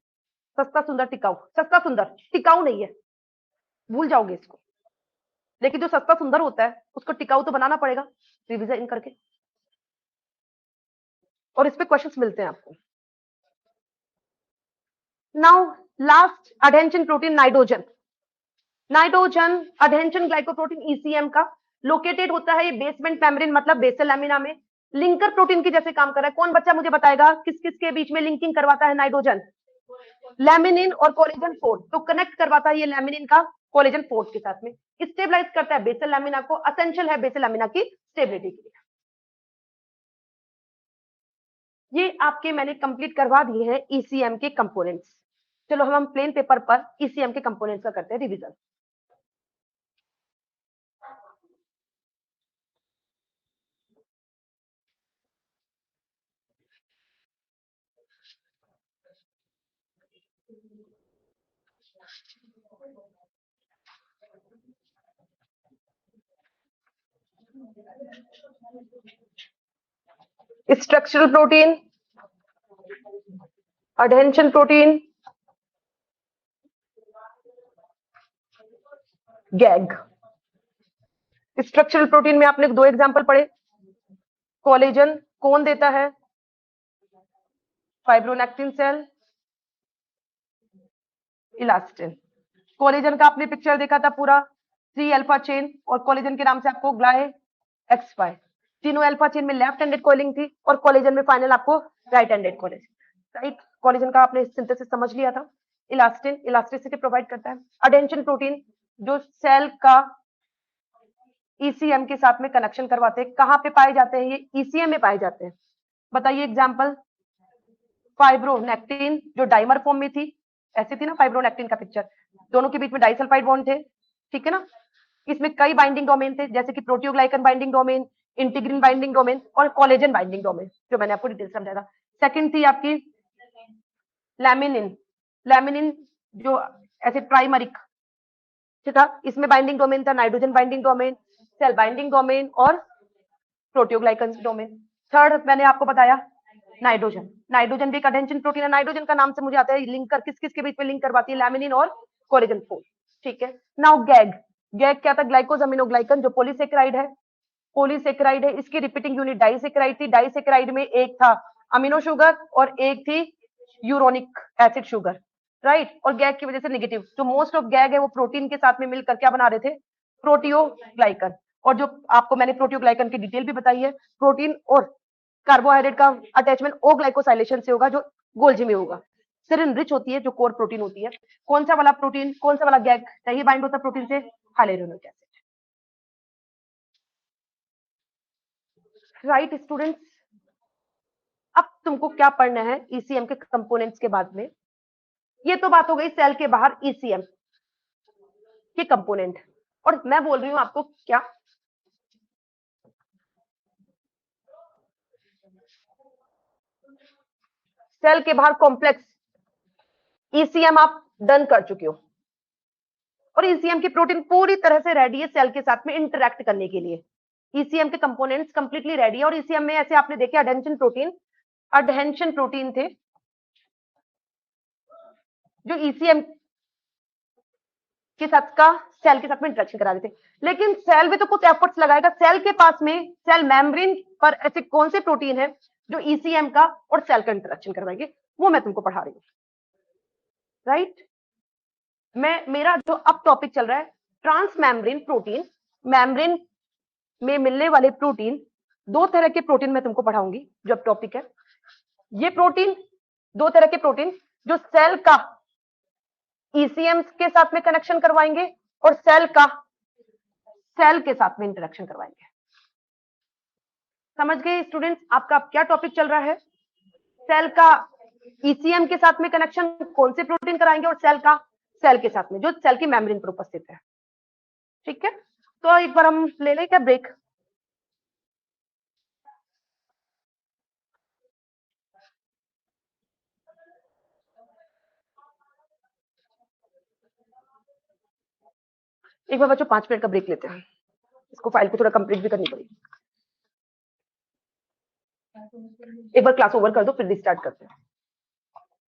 [SPEAKER 1] सस्ता सुंदर टिकाऊ। सस्ता सुंदर टिकाऊ नहीं है, भूल जाओगे इसको। लेकिन जो सस्ता सुंदर होता है उसको टिकाऊ तो बनाना पड़ेगा रिविजन करके, और इस पे क्वेश्चंस मिलते हैं आपको। Now last adhesion protein nitrogen. Nitrogen adhesion glycoprotein ECM का लोकेटेड होता है ये बेसमेंट मेम्ब्रेन मतलब बेसल लैमिना में। लिंकर प्रोटीन की जैसे काम कर रहा है। कौन बच्चा मुझे बताएगा किस किस के बीच में लिंकिंग करवाता है नाइट्रोजन? लैमिनिन और कोलेजन 4, तो कनेक्ट करवाता है ये लैमिनिन का कोलेजन 4 के साथ में। स्टेबलाइज करता है बेसल लैमिना को, असेंशियल है बेसल लैमिना की स्टेबिलिटी के लिए। ये आपके मैंने कंप्लीट करवा दिए हैं ईसीएम के कंपोनेंट्स। चलो हम प्लेन पेपर पर ईसीएम के कंपोनेंट्स का करते हैं revision. Structural protein, adhesion protein, GAG. Structural protein में आपने 2 एग्जांपल पढ़े। कोलेजन कौन देता है? Fibronectin cell, elastin. कोलेजन का आपने पिक्चर देखा था पूरा, 3 अल्फा चेन, और कोलेजन के नाम से आपको ग्लाय एक्सपाई। तीनों अल्फा चेन में लेफ्ट हैंडेड कोलिंग थी, और कोलेजन में फाइनल आपको right handed collagen. Right, collagen का आपने सिंथेसिस समझ लिया था। इलास्टिन इलास्टिसिटी प्रोवाइड करता है। अडेंशन प्रोटीन जो सेल का ईसीएम के साथ में कनेक्शन करवाते हैं। कहां पे पाए जाते हैं? ये ईसीएम में पाए जाते हैं। बताइए एग्जांपल। फाइब्रोनेक्टिन जो डाइमर फॉर्म में थी, ऐसी थी ना फाइब्रोनेक्टिन का पिक्चर, दोनों के बीच में डाइसल्फाइड बॉन्ड थे, ठीक है ना। इसमें कई बाइंडिंग डोमेन थे, जैसे कि proteoglycan binding domain, integrin binding domain और कोलेजन बाइंडिंग डोमेन, जो मैंने आपको डिटेल समझाया था। सेकंड थी आपकी लैमिनिन। लैमिनिन जो ऐसे ट्राइमरिक था, इसमें बाइंडिंग डोमेन था nitrogen binding domain, cell binding domain और प्रोटियोग्लाइकन डोमेन। थर्ड मैंने आपको बताया नाइट्रोजन। नाइट्रोजन भी एक अडेंशन प्रोटीन है। नाइट्रोजन का नाम से मुझे आता है लिंकर, किस किस के बीच में लिंक करवाती है? लैमिनिन और कोलेजन 4, ठीक है। Now gag. गैग क्या था? ग्लाइकोजमिनोग्लाइकन जो पॉलीसेकेराइड है, पॉलीसेकेराइड है, इसकी रिपीटिंग यूनिट डाइसेकेराइड थी, डाइसेकेराइड में एक था अमीनो शुगर और एक थी यूरोनिक एसिड शुगर, राइट। और गैग की वजह से नेगेटिव, जो मोस्ट ऑफ गैग है वो प्रोटीन के साथ में मिलकर क्या बना रहे थे, प्रोटियोग्लाइकन। और जो आपको मैंने प्रोटियोग्लाइकन की डिटेल भी बताई है, प्रोटीन और कार्बोहाइड्रेट का अटैचमेंट ओ ग्लाइकोसाइलेशन से होगा, जो गोल्जी में होगा। सेरिन रिच होती है, जो कोर प्रोटीन होती है। कौन सा वाला प्रोटीन, कौन सा वाला गैग चाहिए बाइंड होता है प्रोटीन से, हाइलेरोनिक एसिड, राइट स्टूडेंट्स। अब तुमको क्या पढ़ना है ईसीएम के कंपोनेंट्स के बाद में, ये तो बात हो गई सेल के बाहर ईसीएम के कंपोनेंट। और मैं बोल रही हूं आपको क्या, सेल के बाहर कॉम्प्लेक्स ईसीएम आप डन कर चुके हो, और ईसीएम की प्रोटीन पूरी तरह से रेडी है सेल के साथ में इंटरैक्ट करने के लिए। ईसीएम के कंपोनेंट्स कंप्लीटली रेडी है। और ईसीएम में ऐसे आपने देखे अडहेंशन प्रोटीन थे जो ईसीएम के साथ का सेल के साथ में इंटरेक्शन करा रहे थे। लेकिन सेल भी तो कुछ एफर्ट्स लगाएगा, सेल के पास में सेल मेम्ब्रेन पर ऐसे कौन से प्रोटीन है जो ईसीएम का और सेल का इंटरेक्शन करवाएंगे, वो मैं तुमको पढ़ा रही हूँ, राइट। मेरा जो अब टॉपिक चल रहा है ट्रांस मेम्ब्रेन प्रोटीन, मेम्ब्रेन में मिलने वाले प्रोटीन, दो तरह के प्रोटीन मैं तुमको पढ़ाऊंगी जो अब टॉपिक है। ये प्रोटीन, दो तरह के प्रोटीन जो सेल का ईसीएम के साथ में कनेक्शन करवाएंगे और सेल के साथ में इंटरेक्शन करवाएंगे। समझ गए स्टूडेंट्स, आपका क्या टॉपिक चल रहा है, सेल का ईसीएम के साथ में कनेक्शन कौन से प्रोटीन कराएंगे, और सेल के साथ में जो सेल की मेम्ब्रेन पर उपस्थित है, ठीक है। तो एक बार हम ले लें क्या ब्रेक। एक बार बच्चों 5 मिनट का ब्रेक लेते हैं, इसको फाइल को थोड़ा कंप्लीट भी करनी पड़ेगी। एक बार क्लास ओवर कर दो फिर रिस्टार्ट करते हैं।